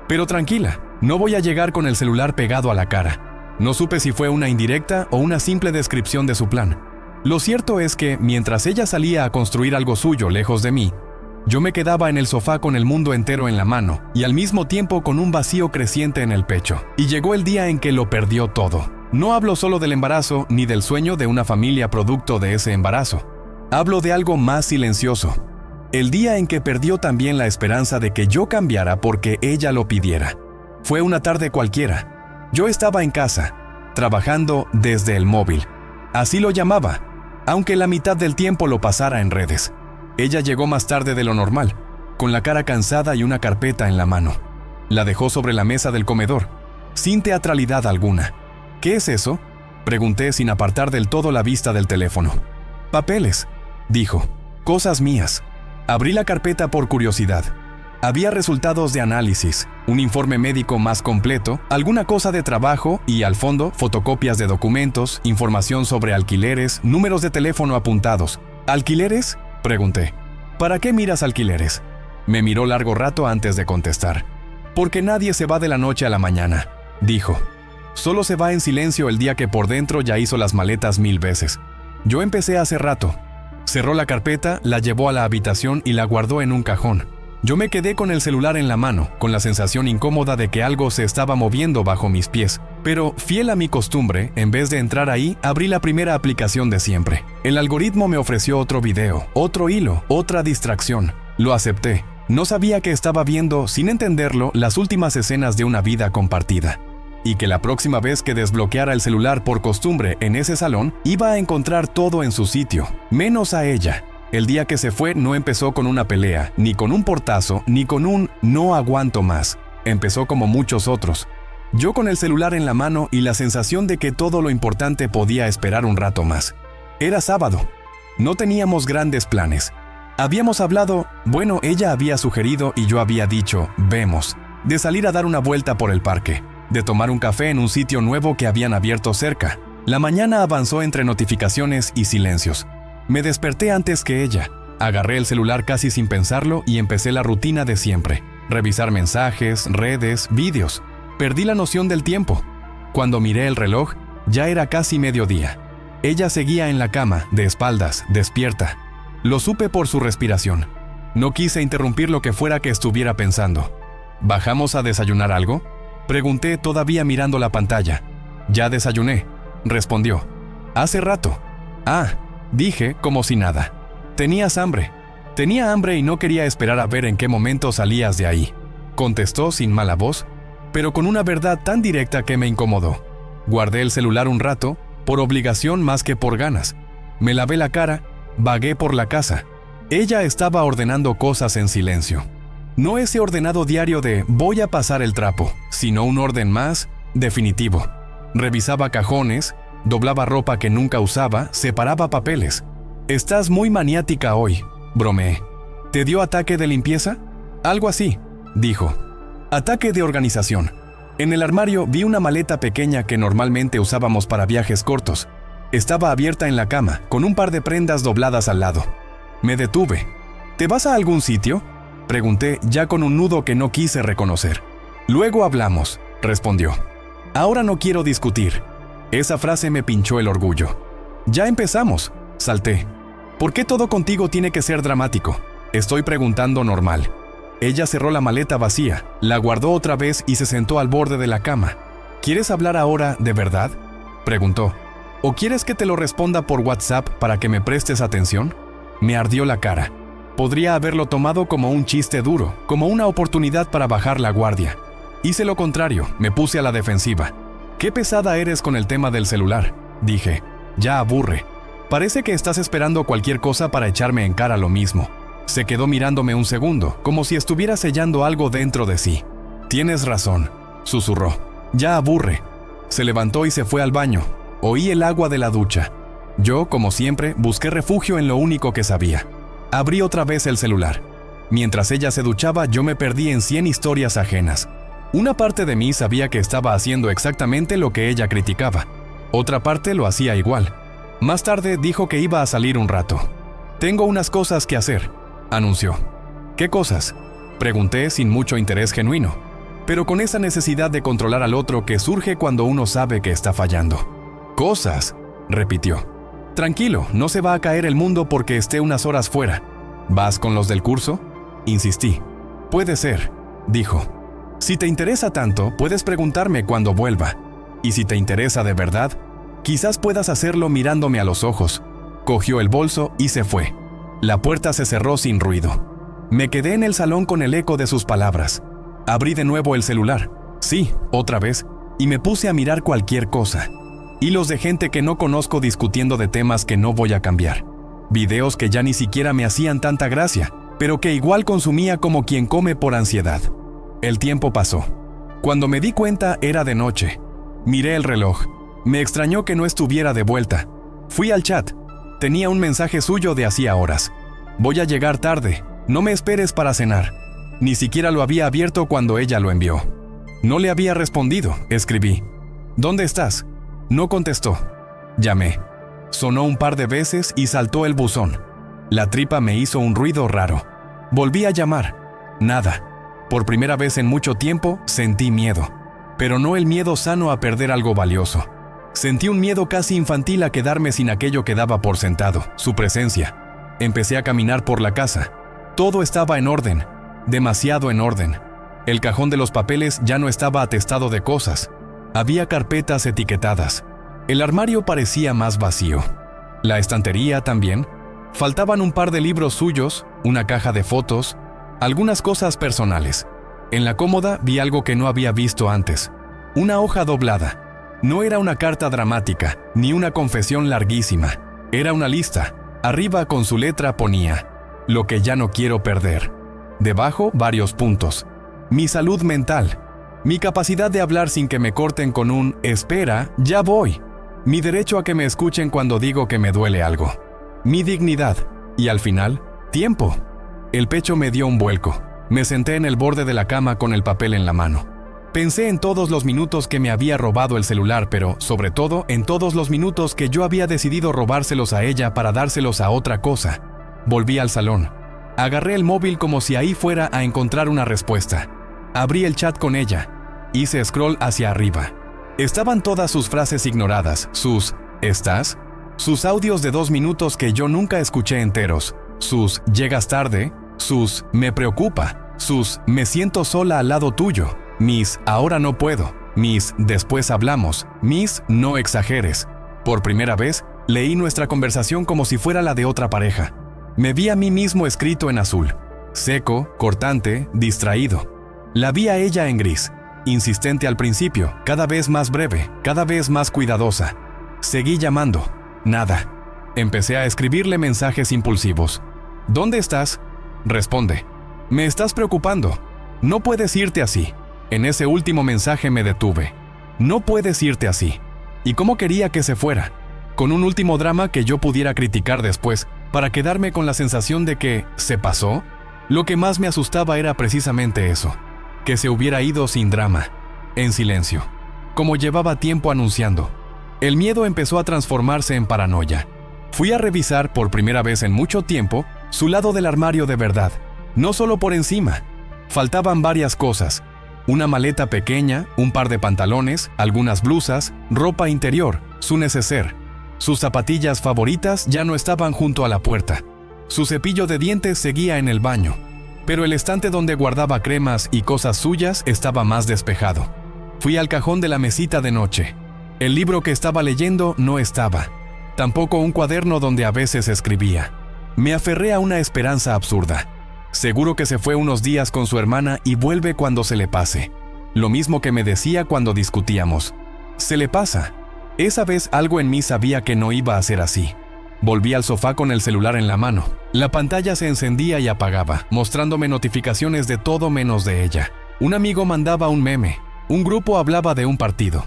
[SPEAKER 1] Pero tranquila, no voy a llegar con el celular pegado a la cara. No supe si fue una indirecta o una simple descripción de su plan. Lo cierto es que, mientras ella salía a construir algo suyo lejos de mí, yo me quedaba en el sofá con el mundo entero en la mano y al mismo tiempo con un vacío creciente en el pecho. Y llegó el día en que lo perdió todo. No hablo solo del embarazo ni del sueño de una familia producto de ese embarazo. Hablo de algo más silencioso. El día en que perdió también la esperanza de que yo cambiara porque ella lo pidiera. Fue una tarde cualquiera. Yo estaba en casa, trabajando desde el móvil. Así lo llamaba, aunque la mitad del tiempo lo pasara en redes. Ella llegó más tarde de lo normal, con la cara cansada y una carpeta en la mano. La dejó sobre la mesa del comedor, sin teatralidad alguna. ¿Qué es eso?, pregunté sin apartar del todo la vista del teléfono. Papeles, dijo. Cosas mías. Abrí la carpeta por curiosidad. Había resultados de análisis, un informe médico más completo, alguna cosa de trabajo y, al fondo, fotocopias de documentos, información sobre alquileres, números de teléfono apuntados. ¿Alquileres?, pregunté. ¿Para qué miras alquileres?, me miró largo rato antes de contestar. Porque nadie se va de la noche a la mañana, dijo. Solo se va en silencio el día que por dentro ya hizo las maletas 1000 veces. Yo empecé hace rato. Cerró la carpeta, la llevó a la habitación y la guardó en un cajón. Yo me quedé con el celular en la mano, con la sensación incómoda de que algo se estaba moviendo bajo mis pies. Pero, fiel a mi costumbre, en vez de entrar ahí, abrí la primera aplicación de siempre. El algoritmo me ofreció otro video, otro hilo, otra distracción. Lo acepté. No sabía que estaba viendo, sin entenderlo, las últimas escenas de una vida compartida. Y que la próxima vez que desbloqueara el celular por costumbre en ese salón, iba a encontrar todo en su sitio, menos a ella. El día que se fue no empezó con una pelea, ni con un portazo, ni con un no aguanto más. Empezó como muchos otros. Yo con el celular en la mano y la sensación de que todo lo importante podía esperar un rato más. Era sábado. No teníamos grandes planes. Habíamos hablado, bueno, ella había sugerido y yo había dicho, vemos, de salir a dar una vuelta por el parque, de tomar un café en un sitio nuevo que habían abierto cerca. La mañana avanzó entre notificaciones y silencios. Me desperté antes que ella. Agarré el celular casi sin pensarlo y empecé la rutina de siempre. Revisar mensajes, redes, vídeos. Perdí la noción del tiempo. Cuando miré el reloj, ya era casi mediodía. Ella seguía en la cama, de espaldas, despierta. Lo supe por su respiración. No quise interrumpir lo que fuera que estuviera pensando. ¿Bajamos a desayunar algo?, pregunté todavía mirando la pantalla. Ya desayuné, respondió. Hace rato. Ah, dije como si nada. Tenías hambre. Tenía hambre y no quería esperar a ver en qué momento salías de ahí, contestó sin mala voz, pero con una verdad tan directa que me incomodó. Guardé el celular un rato, por obligación más que por ganas. Me lavé la cara, vagué por la casa. Ella estaba ordenando cosas en silencio. No ese ordenado diario de voy a pasar el trapo, sino un orden más definitivo. Revisaba cajones, doblaba ropa que nunca usaba, separaba papeles. «Estás muy maniática hoy», bromeé. «¿Te dio ataque de limpieza?» «Algo así», dijo. «Ataque de organización». En el armario vi una maleta pequeña que normalmente usábamos para viajes cortos. Estaba abierta en la cama, con un par de prendas dobladas al lado. Me detuve. «¿Te vas a algún sitio?», pregunté, ya con un nudo que no quise reconocer. «Luego hablamos», respondió. «Ahora no quiero discutir». Esa frase me pinchó el orgullo. «Ya empezamos», salté. «¿Por qué todo contigo tiene que ser dramático? Estoy preguntando normal». Ella cerró la maleta vacía, la guardó otra vez y se sentó al borde de la cama. «¿Quieres hablar ahora de verdad?», preguntó. «¿O quieres que te lo responda por WhatsApp para que me prestes atención?». Me ardió la cara. Podría haberlo tomado como un chiste duro, como una oportunidad para bajar la guardia. Hice lo contrario, me puse a la defensiva. «Qué pesada eres con el tema del celular», dije. «Ya aburre. Parece que estás esperando cualquier cosa para echarme en cara lo mismo». Se quedó mirándome un segundo, como si estuviera sellando algo dentro de sí. «Tienes razón», susurró. «Ya aburre». Se levantó y se fue al baño. Oí el agua de la ducha. Yo, como siempre, busqué refugio en lo único que sabía. Abrí otra vez el celular. Mientras ella se duchaba, yo me perdí en 100 historias ajenas. Una parte de mí sabía que estaba haciendo exactamente lo que ella criticaba. Otra parte lo hacía igual. Más tarde dijo que iba a salir un rato. «Tengo unas cosas que hacer», anunció. «¿Qué cosas?», pregunté sin mucho interés genuino, pero con esa necesidad de controlar al otro que surge cuando uno sabe que está fallando. «Cosas», repitió. «Tranquilo, no se va a caer el mundo porque esté unas horas fuera». «¿Vas con los del curso?», insistí. «Puede ser», dijo. «Si te interesa tanto, puedes preguntarme cuando vuelva. Y si te interesa de verdad, quizás puedas hacerlo mirándome a los ojos». Cogió el bolso y se fue. La puerta se cerró sin ruido. Me quedé en el salón con el eco de sus palabras. Abrí de nuevo el celular. Sí, otra vez, y me puse a mirar cualquier cosa. Hilos de gente que no conozco discutiendo de temas que no voy a cambiar. Videos que ya ni siquiera me hacían tanta gracia, pero que igual consumía como quien come por ansiedad. El tiempo pasó. Cuando me di cuenta era de noche. Miré el reloj. Me extrañó que no estuviera de vuelta. Fui al chat. Tenía un mensaje suyo de hacía horas. «Voy a llegar tarde, no me esperes para cenar». Ni siquiera lo había abierto cuando ella lo envió. No le había respondido, escribí. «¿Dónde estás?». No contestó. Llamé. Sonó un par de veces y saltó el buzón. La tripa me hizo un ruido raro. Volví a llamar. Nada. Por primera vez en mucho tiempo sentí miedo. Pero no el miedo sano a perder algo valioso. Sentí un miedo casi infantil a quedarme sin aquello que daba por sentado, su presencia. Empecé a caminar por la casa. Todo estaba en orden, demasiado en orden. El cajón de los papeles ya no estaba atestado de cosas. Había carpetas etiquetadas. El armario parecía más vacío. La estantería también. Faltaban un par de libros suyos, una caja de fotos, algunas cosas personales. En la cómoda vi algo que no había visto antes. Una hoja doblada. No era una carta dramática, ni una confesión larguísima. Era una lista. Arriba con su letra ponía: «Lo que ya no quiero perder». Debajo varios puntos. Mi salud mental. Mi capacidad de hablar sin que me corten con un «espera, ya voy». Mi derecho a que me escuchen cuando digo que me duele algo. Mi dignidad. Y al final, tiempo. El pecho me dio un vuelco. Me senté en el borde de la cama con el papel en la mano. Pensé en todos los minutos que me había robado el celular, pero, sobre todo, en todos los minutos que yo había decidido robárselos a ella para dárselos a otra cosa. Volví al salón. Agarré el móvil como si ahí fuera a encontrar una respuesta. Abrí el chat con ella. hice scroll hacia arriba. Estaban todas sus frases ignoradas, sus ¿estás?, sus audios de 2 minutos que yo nunca escuché enteros, sus «llegas tarde», sus «me preocupa», sus «me siento sola al lado tuyo», mis «ahora no puedo», mis «después hablamos», mis «no exageres». Por primera vez, leí nuestra conversación como si fuera la de otra pareja. Me vi a mí mismo escrito en azul, seco, cortante, distraído. La vi a ella en gris, insistente al principio, cada vez más breve, cada vez más cuidadosa. Seguí llamando. Nada. Empecé a escribirle mensajes impulsivos. ¿Dónde estás? Responde. Me estás preocupando. No puedes irte así. En ese último mensaje me detuve. No puedes irte así. ¿Y cómo quería que se fuera? Con un último drama que yo pudiera criticar después, para quedarme con la sensación de que ¿se pasó? Lo que más me asustaba era precisamente eso. Que se hubiera ido sin drama, en silencio, como llevaba tiempo anunciando. El miedo empezó a transformarse en paranoia. Fui a revisar por primera vez en mucho tiempo su lado del armario de verdad, no solo por encima. Faltaban varias cosas: una maleta pequeña, un par de pantalones, algunas blusas, ropa interior, su neceser. Sus zapatillas favoritas ya no estaban junto a la puerta. Su cepillo de dientes seguía en el baño, pero el estante donde guardaba cremas y cosas suyas estaba más despejado. Fui al cajón de la mesita de noche. El libro que estaba leyendo no estaba. Tampoco un cuaderno donde a veces escribía. Me aferré a una esperanza absurda. Seguro que se fue unos días con su hermana y vuelve cuando se le pase. Lo mismo que me decía cuando discutíamos. Se le pasa. Esa vez algo en mí sabía que no iba a ser así. Volví al sofá con el celular en la mano. La pantalla se encendía y apagaba, mostrándome notificaciones de todo menos de ella. Un amigo mandaba un meme. Un grupo hablaba de un partido.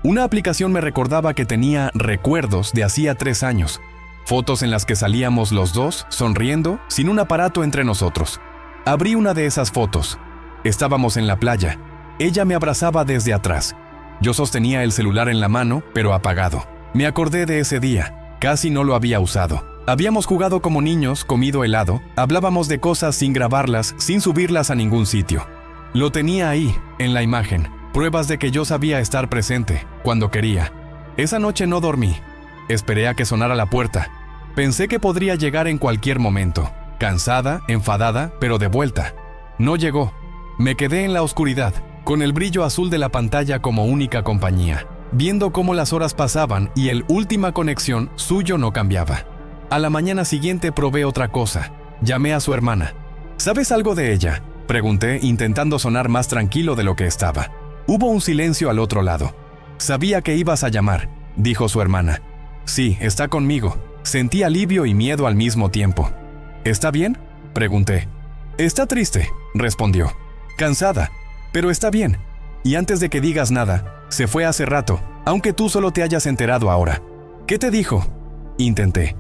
[SPEAKER 1] Una aplicación me recordaba que tenía recuerdos de hacía 3 años. Fotos en las que salíamos los dos, sonriendo, sin un aparato entre nosotros. Abrí una de esas fotos. Estábamos en la playa. Ella me abrazaba desde atrás. Yo sostenía el celular en la mano, pero apagado. Me acordé de ese día. Casi no lo había usado. Habíamos jugado como niños, comido helado, hablábamos de cosas sin grabarlas, sin subirlas a ningún sitio. Lo tenía ahí, en la imagen. Pruebas de que yo sabía estar presente, cuando quería. Esa noche no dormí. Esperé a que sonara la puerta. Pensé que podría llegar en cualquier momento. Cansada, enfadada, pero de vuelta. No llegó. Me quedé en la oscuridad, con el brillo azul de la pantalla como única compañía, viendo cómo las horas pasaban y el última conexión suyo no cambiaba. A la mañana siguiente probé otra cosa. Llamé a su hermana. ¿Sabes algo de ella?, pregunté, intentando sonar más tranquilo de lo que estaba. Hubo un silencio al otro lado. Sabía que ibas a llamar, dijo su hermana. Sí, está conmigo. Sentí alivio y miedo al mismo tiempo. ¿Está bien?, pregunté. Está triste, respondió. Cansada, pero está bien. Y antes de que digas nada, se fue hace rato, aunque tú solo te hayas enterado ahora. ¿Qué te dijo?, intenté.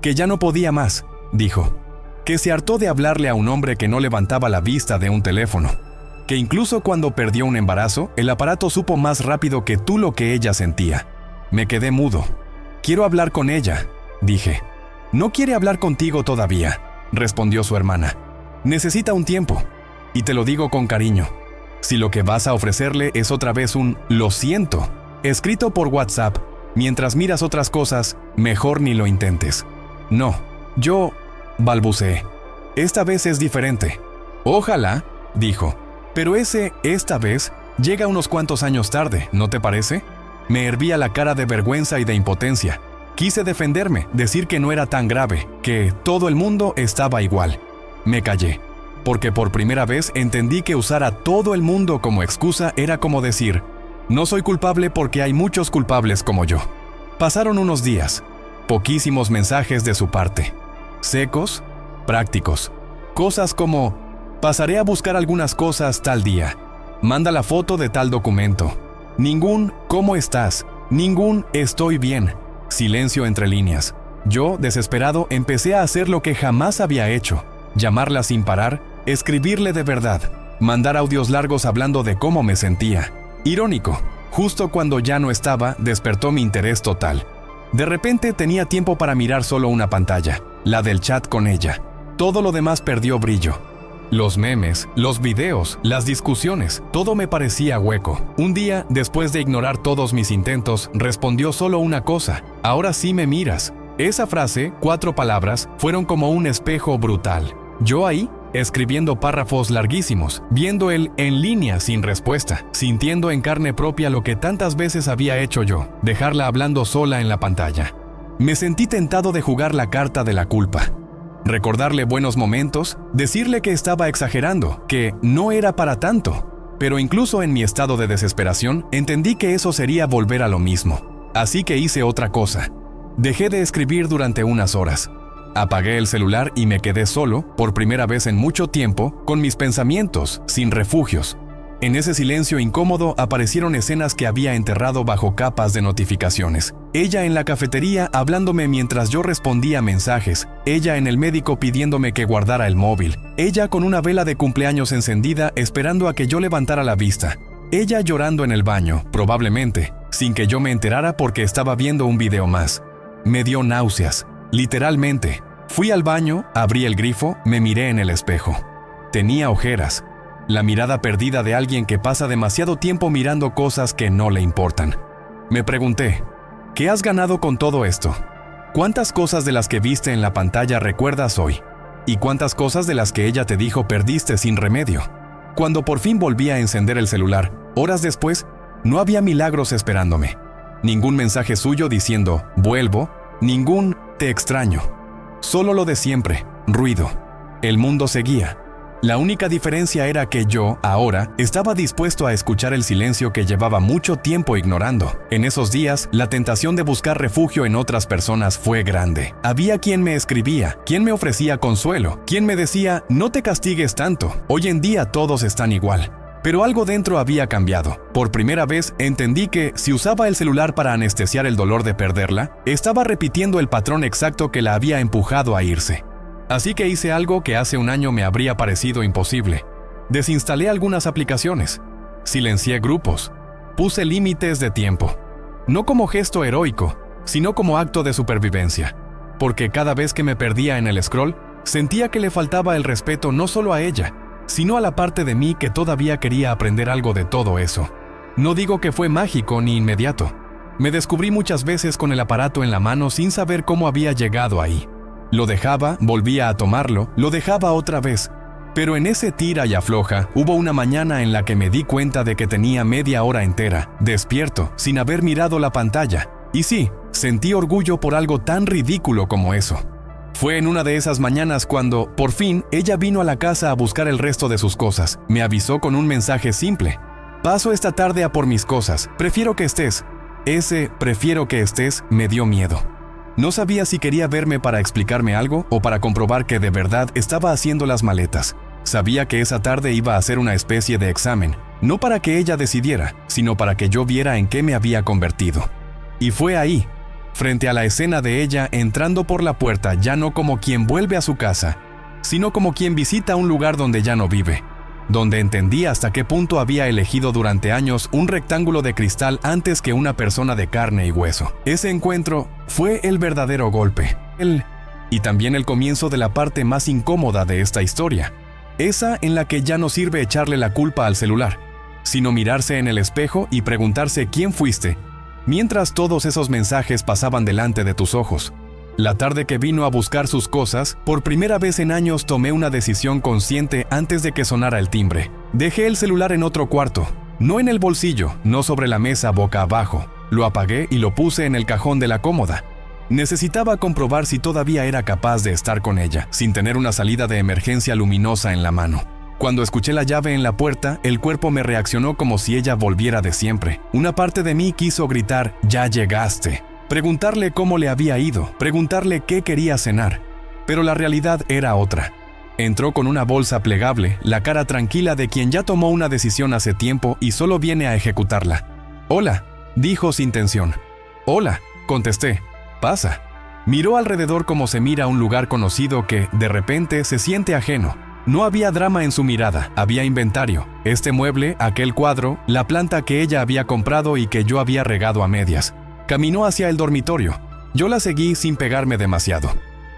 [SPEAKER 1] Que ya no podía más, dijo. Que se hartó de hablarle a un hombre que no levantaba la vista de un teléfono. Que incluso cuando perdió un embarazo, el aparato supo más rápido que tú lo que ella sentía. Me quedé mudo. Quiero hablar con ella, dije. No quiere hablar contigo todavía, respondió su hermana. Necesita un tiempo, y te lo digo con cariño. Si lo que vas a ofrecerle es otra vez un «lo siento», escrito por WhatsApp, mientras miras otras cosas, mejor ni lo intentes. No, yo... balbuceé. Esta vez es diferente. Ojalá, dijo. Pero esta vez, llega unos cuantos años tarde, ¿no te parece? Me hervía la cara de vergüenza y de impotencia. Quise defenderme, decir que no era tan grave, que todo el mundo estaba igual. Me callé, porque por primera vez entendí que usar a todo el mundo como excusa era como decir, no soy culpable porque hay muchos culpables como yo. Pasaron unos días, poquísimos mensajes de su parte. Secos, prácticos. Cosas como, pasaré a buscar algunas cosas tal día. Manda la foto de tal documento. Ningún ¿cómo estás? Ningún estoy bien. Silencio entre líneas. Yo, desesperado, empecé a hacer lo que jamás había hecho. Llamarla sin parar, escribirle de verdad, mandar audios largos hablando de cómo me sentía. Irónico, justo cuando ya no estaba, despertó mi interés total. De repente tenía tiempo para mirar solo una pantalla, la del chat con ella. Todo lo demás perdió brillo. Los memes, los videos, las discusiones, todo me parecía hueco. Un día, después de ignorar todos mis intentos, respondió solo una cosa: ahora sí me miras. Esa frase, 4 palabras, fueron como un espejo brutal. Yo ahí, escribiendo párrafos larguísimos, viendo él en línea sin respuesta, sintiendo en carne propia lo que tantas veces había hecho yo, dejarla hablando sola en la pantalla. Me sentí tentado de jugar la carta de la culpa. Recordarle buenos momentos, decirle que estaba exagerando, que no era para tanto. Pero incluso en mi estado de desesperación, entendí que eso sería volver a lo mismo. Así que hice otra cosa. Dejé de escribir durante unas horas. Apagué el celular y me quedé solo, por primera vez en mucho tiempo, con mis pensamientos, sin refugios. En ese silencio incómodo aparecieron escenas que había enterrado bajo capas de notificaciones. Ella en la cafetería hablándome mientras yo respondía mensajes. Ella en el médico pidiéndome que guardara el móvil. Ella con una vela de cumpleaños encendida esperando a que yo levantara la vista. Ella llorando en el baño, probablemente, sin que yo me enterara porque estaba viendo un video más. Me dio náuseas, literalmente. Fui al baño, abrí el grifo, me miré en el espejo. Tenía ojeras. La mirada perdida de alguien que pasa demasiado tiempo mirando cosas que no le importan. Me pregunté, ¿qué has ganado con todo esto? ¿Cuántas cosas de las que viste en la pantalla recuerdas hoy? ¿Y cuántas cosas de las que ella te dijo perdiste sin remedio? Cuando por fin volví a encender el celular, horas después, no había milagros esperándome. Ningún mensaje suyo diciendo, vuelvo, ningún te extraño. Solo lo de siempre, ruido. El mundo seguía. La única diferencia era que yo, ahora, estaba dispuesto a escuchar el silencio que llevaba mucho tiempo ignorando. En esos días, la tentación de buscar refugio en otras personas fue grande. Había quien me escribía, quien me ofrecía consuelo, quien me decía, no te castigues tanto, hoy en día todos están igual. Pero algo dentro había cambiado. Por primera vez entendí que, si usaba el celular para anestesiar el dolor de perderla, estaba repitiendo el patrón exacto que la había empujado a irse. Así que hice algo que hace un año me habría parecido imposible. Desinstalé algunas aplicaciones, silencié grupos, puse límites de tiempo. No como gesto heroico, sino como acto de supervivencia. Porque cada vez que me perdía en el scroll, sentía que le faltaba el respeto no solo a ella, sino a la parte de mí que todavía quería aprender algo de todo eso. No digo que fue mágico ni inmediato. Me descubrí muchas veces con el aparato en la mano sin saber cómo había llegado ahí. Lo dejaba, volvía a tomarlo, lo dejaba otra vez. Pero en ese tira y afloja, hubo una mañana en la que me di cuenta de que tenía media hora entera, despierto, sin haber mirado la pantalla. Y sí, sentí orgullo por algo tan ridículo como eso. Fue en una de esas mañanas cuando, por fin, ella vino a la casa a buscar el resto de sus cosas. Me avisó con un mensaje simple. Paso esta tarde a por mis cosas, prefiero que estés. Ese prefiero que estés me dio miedo. No sabía si quería verme para explicarme algo o para comprobar que de verdad estaba haciendo las maletas. Sabía que esa tarde iba a hacer una especie de examen, no para que ella decidiera, sino para que yo viera en qué me había convertido. Y fue ahí, frente a la escena de ella entrando por la puerta ya no como quien vuelve a su casa, sino como quien visita un lugar donde ya no vive, donde entendí hasta qué punto había elegido durante años un rectángulo de cristal antes que una persona de carne y hueso. Ese encuentro fue el verdadero golpe, y también el comienzo de la parte más incómoda de esta historia, esa en la que ya no sirve echarle la culpa al celular, sino mirarse en el espejo y preguntarse quién fuiste, mientras todos esos mensajes pasaban delante de tus ojos. La tarde que vino a buscar sus cosas, por primera vez en años tomé una decisión consciente antes de que sonara el timbre. Dejé el celular en otro cuarto, no en el bolsillo, no sobre la mesa boca abajo. Lo apagué y lo puse en el cajón de la cómoda. Necesitaba comprobar si todavía era capaz de estar con ella, sin tener una salida de emergencia luminosa en la mano. Cuando escuché la llave en la puerta, el cuerpo me reaccionó como si ella volviera de siempre. Una parte de mí quiso gritar, «¡Ya llegaste!». Preguntarle cómo le había ido, preguntarle qué quería cenar. Pero la realidad era otra. Entró con una bolsa plegable, la cara tranquila de quien ya tomó una decisión hace tiempo y solo viene a ejecutarla. «Hola», dijo sin tensión. «Hola», contesté. «Pasa». Miró alrededor como se mira un lugar conocido que, de repente, se siente ajeno. No había drama en su mirada, había inventario. Este mueble, aquel cuadro, la planta que ella había comprado y que yo había regado a medias. Caminó hacia el dormitorio. Yo la seguí sin pegarme demasiado.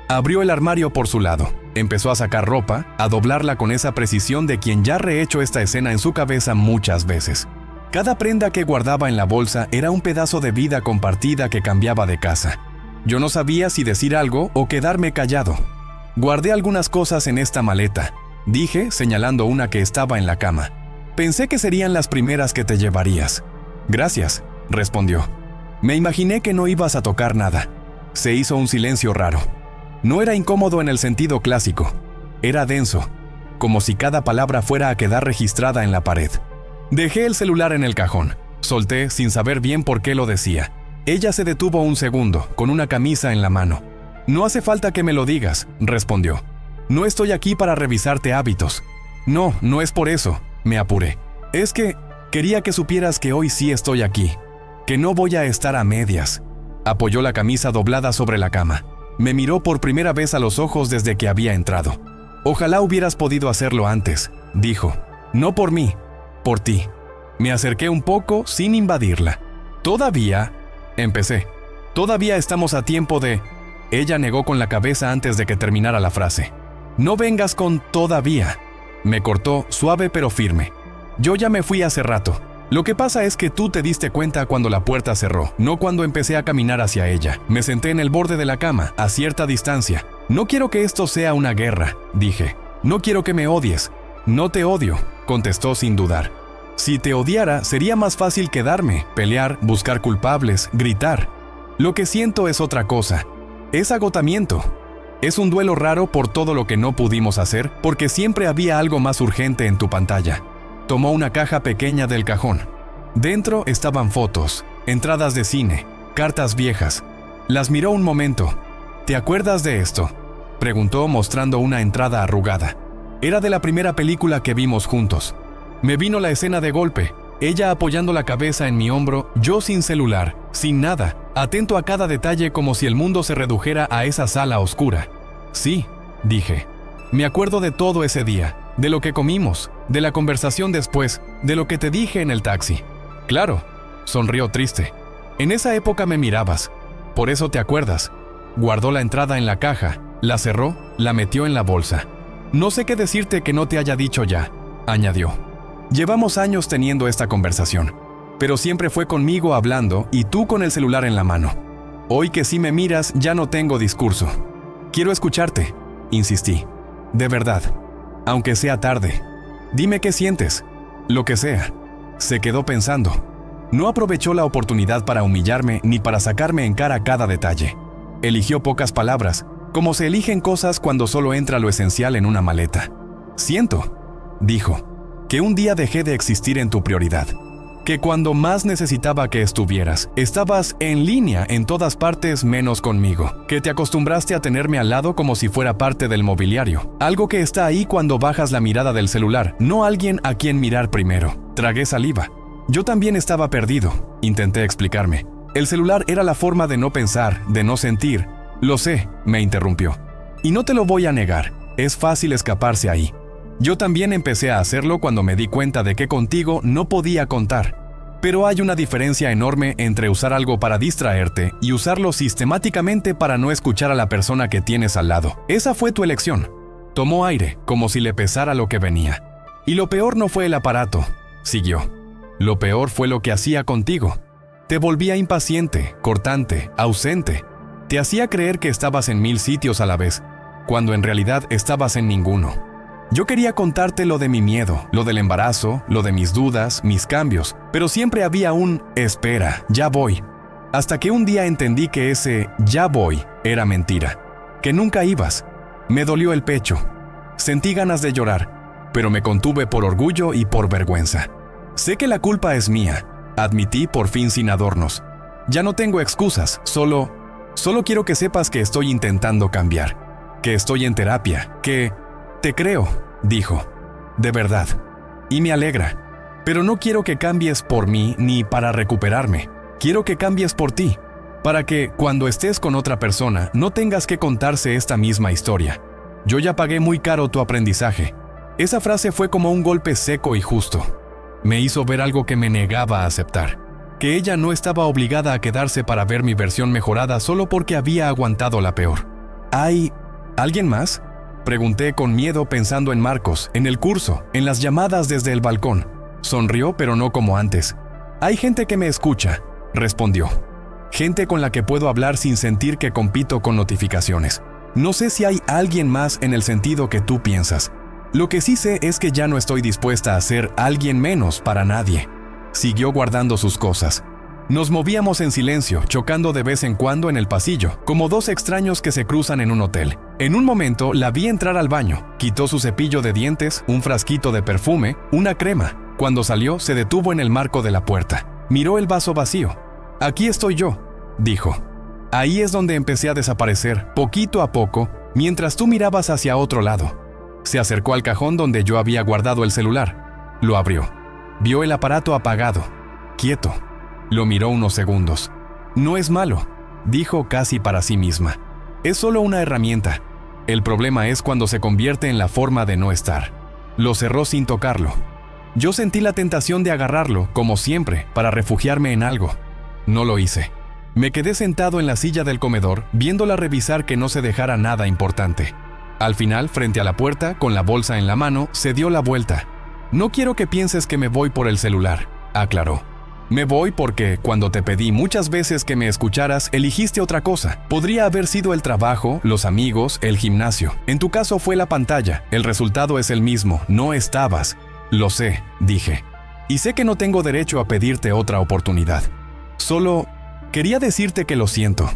[SPEAKER 1] Abrió el armario por su lado. Empezó a sacar ropa, a doblarla con esa precisión de quien ya ha rehecho esta escena en su cabeza muchas veces. Cada prenda que guardaba en la bolsa era un pedazo de vida compartida que cambiaba de casa. Yo no sabía si decir algo o quedarme callado. Guardé algunas cosas en esta maleta, dije, señalando una que estaba en la cama. Pensé que serían las primeras que te llevarías. Gracias, respondió. Me imaginé que no ibas a tocar nada. Se hizo un silencio raro. No era incómodo en el sentido clásico. Era denso, como si cada palabra fuera a quedar registrada en la pared. Dejé el celular en el cajón. Solté sin saber bien por qué lo decía. Ella se detuvo un segundo, con una camisa en la mano. No hace falta que me lo digas, respondió. No estoy aquí para revisarte hábitos. No, no es por eso, me apuré. Es que quería que supieras que hoy sí estoy aquí, que no voy a estar a medias. Apoyó la camisa doblada sobre la cama. Me miró por primera vez a los ojos desde que había entrado. Ojalá hubieras podido hacerlo antes, dijo. No por mí, por ti. Me acerqué un poco sin invadirla. Todavía, empecé. Todavía estamos a tiempo de... Ella negó con la cabeza antes de que terminara la frase. No vengas con todavía. Me cortó suave pero firme. Yo ya me fui hace rato. Lo que pasa es que tú te diste cuenta cuando la puerta cerró, no cuando empecé a caminar hacia ella. Me senté en el borde de la cama, a cierta distancia. No quiero que esto sea una guerra, dije. No quiero que me odies. No te odio, contestó sin dudar. Si te odiara, sería más fácil quedarme, pelear, buscar culpables, gritar. Lo que siento es otra cosa. Es agotamiento. Es un duelo raro por todo lo que no pudimos hacer, porque siempre había algo más urgente en tu pantalla. Tomó una caja pequeña del cajón. Dentro estaban fotos, entradas de cine, cartas viejas. Las miró un momento. ¿Te acuerdas de esto?, preguntó mostrando una entrada arrugada. Era de la primera película que vimos juntos. Me vino la escena de golpe, ella apoyando la cabeza en mi hombro, yo sin celular, sin nada, atento a cada detalle como si el mundo se redujera a esa sala oscura. Sí, dije. Me acuerdo de todo ese día, de lo que comimos, de la conversación después, de lo que te dije en el taxi. Claro, sonrió triste. En esa época me mirabas, por eso te acuerdas. Guardó la entrada en la caja, la cerró, la metió en la bolsa. No sé qué decirte que no te haya dicho ya, añadió. Llevamos años teniendo esta conversación, pero siempre fue conmigo hablando y tú con el celular en la mano. Hoy que sí me miras, ya no tengo discurso. Quiero escucharte, insistí. De verdad, aunque sea tarde. Dime qué sientes, lo que sea. Se quedó pensando. No aprovechó la oportunidad para humillarme ni para sacarme en cara cada detalle. Eligió pocas palabras, como se eligen cosas cuando solo entra lo esencial en una maleta. Siento, dijo, que un día dejé de existir en tu prioridad. Que cuando más necesitaba que estuvieras, estabas en línea en todas partes menos conmigo. Que te acostumbraste a tenerme al lado como si fuera parte del mobiliario. Algo que está ahí cuando bajas la mirada del celular, no alguien a quien mirar primero. Tragué saliva. Yo también estaba perdido, intenté explicarme. El celular era la forma de no pensar, de no sentir. Lo sé, me interrumpió. Y no te lo voy a negar, es fácil escaparse ahí. Yo también empecé a hacerlo cuando me di cuenta de que contigo no podía contar. Pero hay una diferencia enorme entre usar algo para distraerte y usarlo sistemáticamente para no escuchar a la persona que tienes al lado. Esa fue tu elección. Tomó aire, como si le pesara lo que venía. Y lo peor no fue el aparato, siguió. Lo peor fue lo que hacía contigo. Te volvía impaciente, cortante, ausente. Te hacía creer que estabas en 1000 sitios a la vez, cuando en realidad estabas en ninguno. Yo quería contarte lo de mi miedo, lo del embarazo, lo de mis dudas, mis cambios, pero siempre había un espera, ya voy. Hasta que un día entendí que ese ya voy era mentira, que nunca ibas. Me dolió el pecho. Sentí ganas de llorar, pero me contuve por orgullo y por vergüenza. Sé que la culpa es mía, admití por fin sin adornos. Ya no tengo excusas, solo quiero que sepas que estoy intentando cambiar, que estoy en terapia, que... Te creo, dijo, de verdad, y me alegra, pero no quiero que cambies por mí ni para recuperarme, quiero que cambies por ti, para que, cuando estés con otra persona, no tengas que contarse esta misma historia. Yo ya pagué muy caro tu aprendizaje. Esa frase fue como un golpe seco y justo. Me hizo ver algo que me negaba a aceptar, que ella no estaba obligada a quedarse para ver mi versión mejorada solo porque había aguantado la peor. ¿Hay alguien más?, Pregunté con miedo pensando en Marcos, en el curso, en las llamadas desde el balcón. Sonrió, pero no como antes. Hay gente que me escucha, respondió. Gente con la que puedo hablar sin sentir que compito con notificaciones. No sé si hay alguien más en el sentido que tú piensas. Lo que sí sé es que ya no estoy dispuesta a ser alguien menos para nadie. Siguió guardando sus cosas. Nos movíamos en silencio, chocando de vez en cuando en el pasillo, como dos extraños que se cruzan en un hotel. En un momento la vi entrar al baño, quitó su cepillo de dientes, un frasquito de perfume, una crema. Cuando salió, se detuvo en el marco de la puerta. Miró el vaso vacío. «Aquí estoy yo», dijo. Ahí es donde empecé a desaparecer, poquito a poco, mientras tú mirabas hacia otro lado. Se acercó al cajón donde yo había guardado el celular. Lo abrió. Vio el aparato apagado, quieto. Lo miró unos segundos. «No es malo», dijo casi para sí misma. «Es solo una herramienta. El problema es cuando se convierte en la forma de no estar». Lo cerró sin tocarlo. Yo sentí la tentación de agarrarlo, como siempre, para refugiarme en algo. No lo hice. Me quedé sentado en la silla del comedor, viéndola revisar que no se dejara nada importante. Al final, frente a la puerta, con la bolsa en la mano, se dio la vuelta. «No quiero que pienses que me voy por el celular», aclaró. «Me voy porque, cuando te pedí muchas veces que me escucharas, eligiste otra cosa. Podría haber sido el trabajo, los amigos, el gimnasio. En tu caso fue la pantalla. El resultado es el mismo. No estabas». «Lo sé», dije. «Y sé que no tengo derecho a pedirte otra oportunidad. Solo quería decirte que lo siento.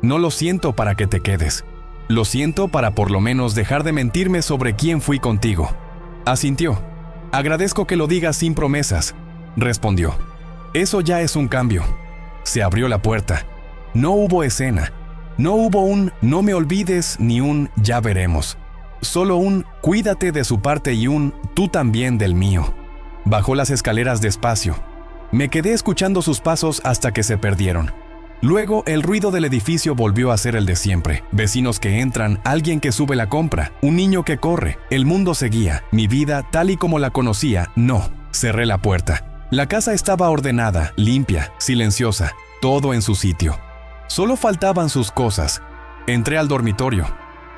[SPEAKER 1] No lo siento para que te quedes. Lo siento para por lo menos dejar de mentirme sobre quién fui contigo». Asintió. «Agradezco que lo digas sin promesas», respondió. «Eso ya es un cambio». Se abrió la puerta. No hubo escena. No hubo un «no me olvides» ni un «ya veremos». Solo un «cuídate» de su parte y un «tú también del mío». Bajó las escaleras despacio. Me quedé escuchando sus pasos hasta que se perdieron. Luego el ruido del edificio volvió a ser el de siempre. Vecinos que entran, alguien que sube la compra, un niño que corre. El mundo seguía. Mi vida, tal y como la conocía, no. Cerré la puerta. La casa estaba ordenada, limpia, silenciosa, todo en su sitio. Solo faltaban sus cosas. Entré al dormitorio.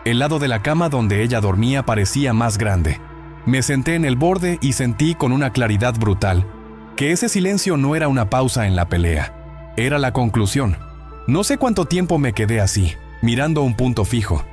[SPEAKER 1] El lado de la cama donde ella dormía parecía más grande. Me senté en el borde y sentí con una claridad brutal que ese silencio no era una pausa en la pelea. Era la conclusión. No sé cuánto tiempo me quedé así, mirando un punto fijo.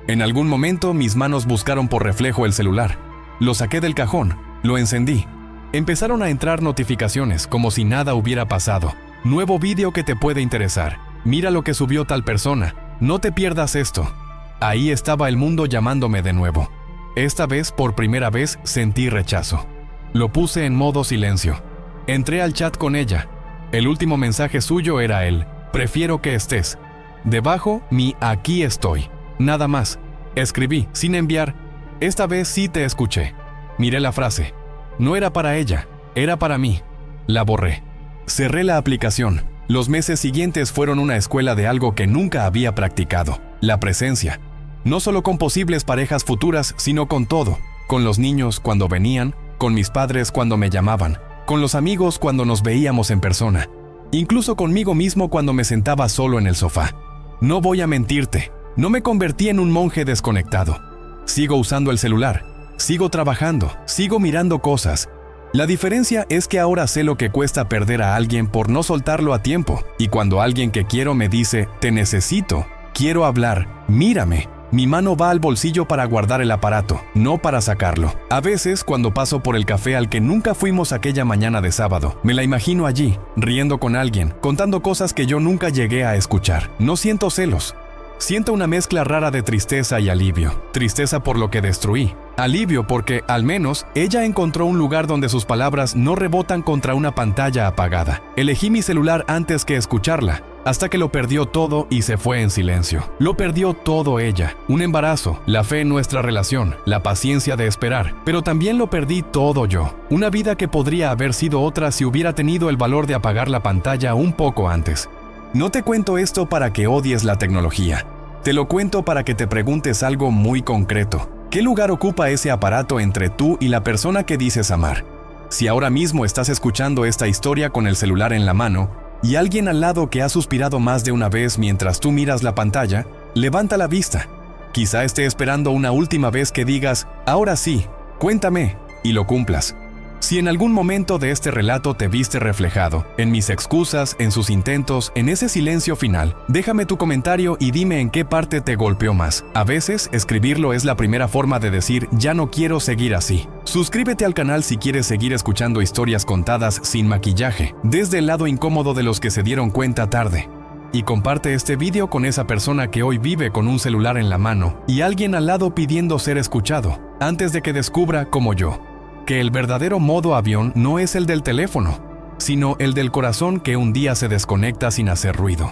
[SPEAKER 1] En algún momento mis manos buscaron por reflejo el celular. Lo saqué del cajón, lo encendí. Empezaron a entrar notificaciones como si nada hubiera pasado. Nuevo vídeo que te puede interesar. Mira lo que subió tal persona. No te pierdas esto. Ahí estaba el mundo llamándome de nuevo. Esta vez, por primera vez, sentí rechazo. Lo puse en modo silencio. Entré al chat con ella. El último mensaje suyo era el «prefiero que estés». Debajo, mi «aquí estoy». Nada más. Escribí, sin enviar. Esta vez sí te escuché. Miré la frase. No era para ella, era para mí. La borré. Cerré la aplicación. Los meses siguientes fueron una escuela de algo que nunca había practicado: la presencia. No solo con posibles parejas futuras, sino con todo. Con los niños cuando venían, con mis padres cuando me llamaban, con los amigos cuando nos veíamos en persona, incluso conmigo mismo cuando me sentaba solo en el sofá. No voy a mentirte, no me convertí en un monje desconectado. Sigo usando el celular, sigo trabajando, sigo mirando cosas. La diferencia es que ahora sé lo que cuesta perder a alguien por no soltarlo a tiempo, y cuando alguien que quiero me dice «te necesito», quiero hablar, mírame. Mi mano va al bolsillo para guardar el aparato, no para sacarlo. A veces, cuando paso por el café al que nunca fuimos aquella mañana de sábado, me la imagino allí, riendo con alguien, contando cosas que yo nunca llegué a escuchar. No siento celos. Siento una mezcla rara de tristeza y alivio. Tristeza por lo que destruí. Alivio porque, al menos, ella encontró un lugar donde sus palabras no rebotan contra una pantalla apagada. Elegí mi celular antes que escucharla, hasta que lo perdió todo y se fue en silencio. Lo perdió todo ella. Un embarazo, la fe en nuestra relación, la paciencia de esperar. Pero también lo perdí todo yo. Una vida que podría haber sido otra si hubiera tenido el valor de apagar la pantalla un poco antes. No te cuento esto para que odies la tecnología. Te lo cuento para que te preguntes algo muy concreto. ¿Qué lugar ocupa ese aparato entre tú y la persona que dices amar? Si ahora mismo estás escuchando esta historia con el celular en la mano y alguien al lado que ha suspirado más de una vez mientras tú miras la pantalla, levanta la vista. Quizá esté esperando una última vez que digas, ahora sí, cuéntame, y lo cumplas. Si en algún momento de este relato te viste reflejado, en mis excusas, en sus intentos, en ese silencio final, déjame tu comentario y dime en qué parte te golpeó más. A veces, escribirlo es la primera forma de decir, ya no quiero seguir así. Suscríbete al canal si quieres seguir escuchando historias contadas sin maquillaje, desde el lado incómodo de los que se dieron cuenta tarde. Y comparte este video con esa persona que hoy vive con un celular en la mano y alguien al lado pidiendo ser escuchado, antes de que descubra, como yo, que el verdadero modo avión no es el del teléfono, sino el del corazón que un día se desconecta sin hacer ruido.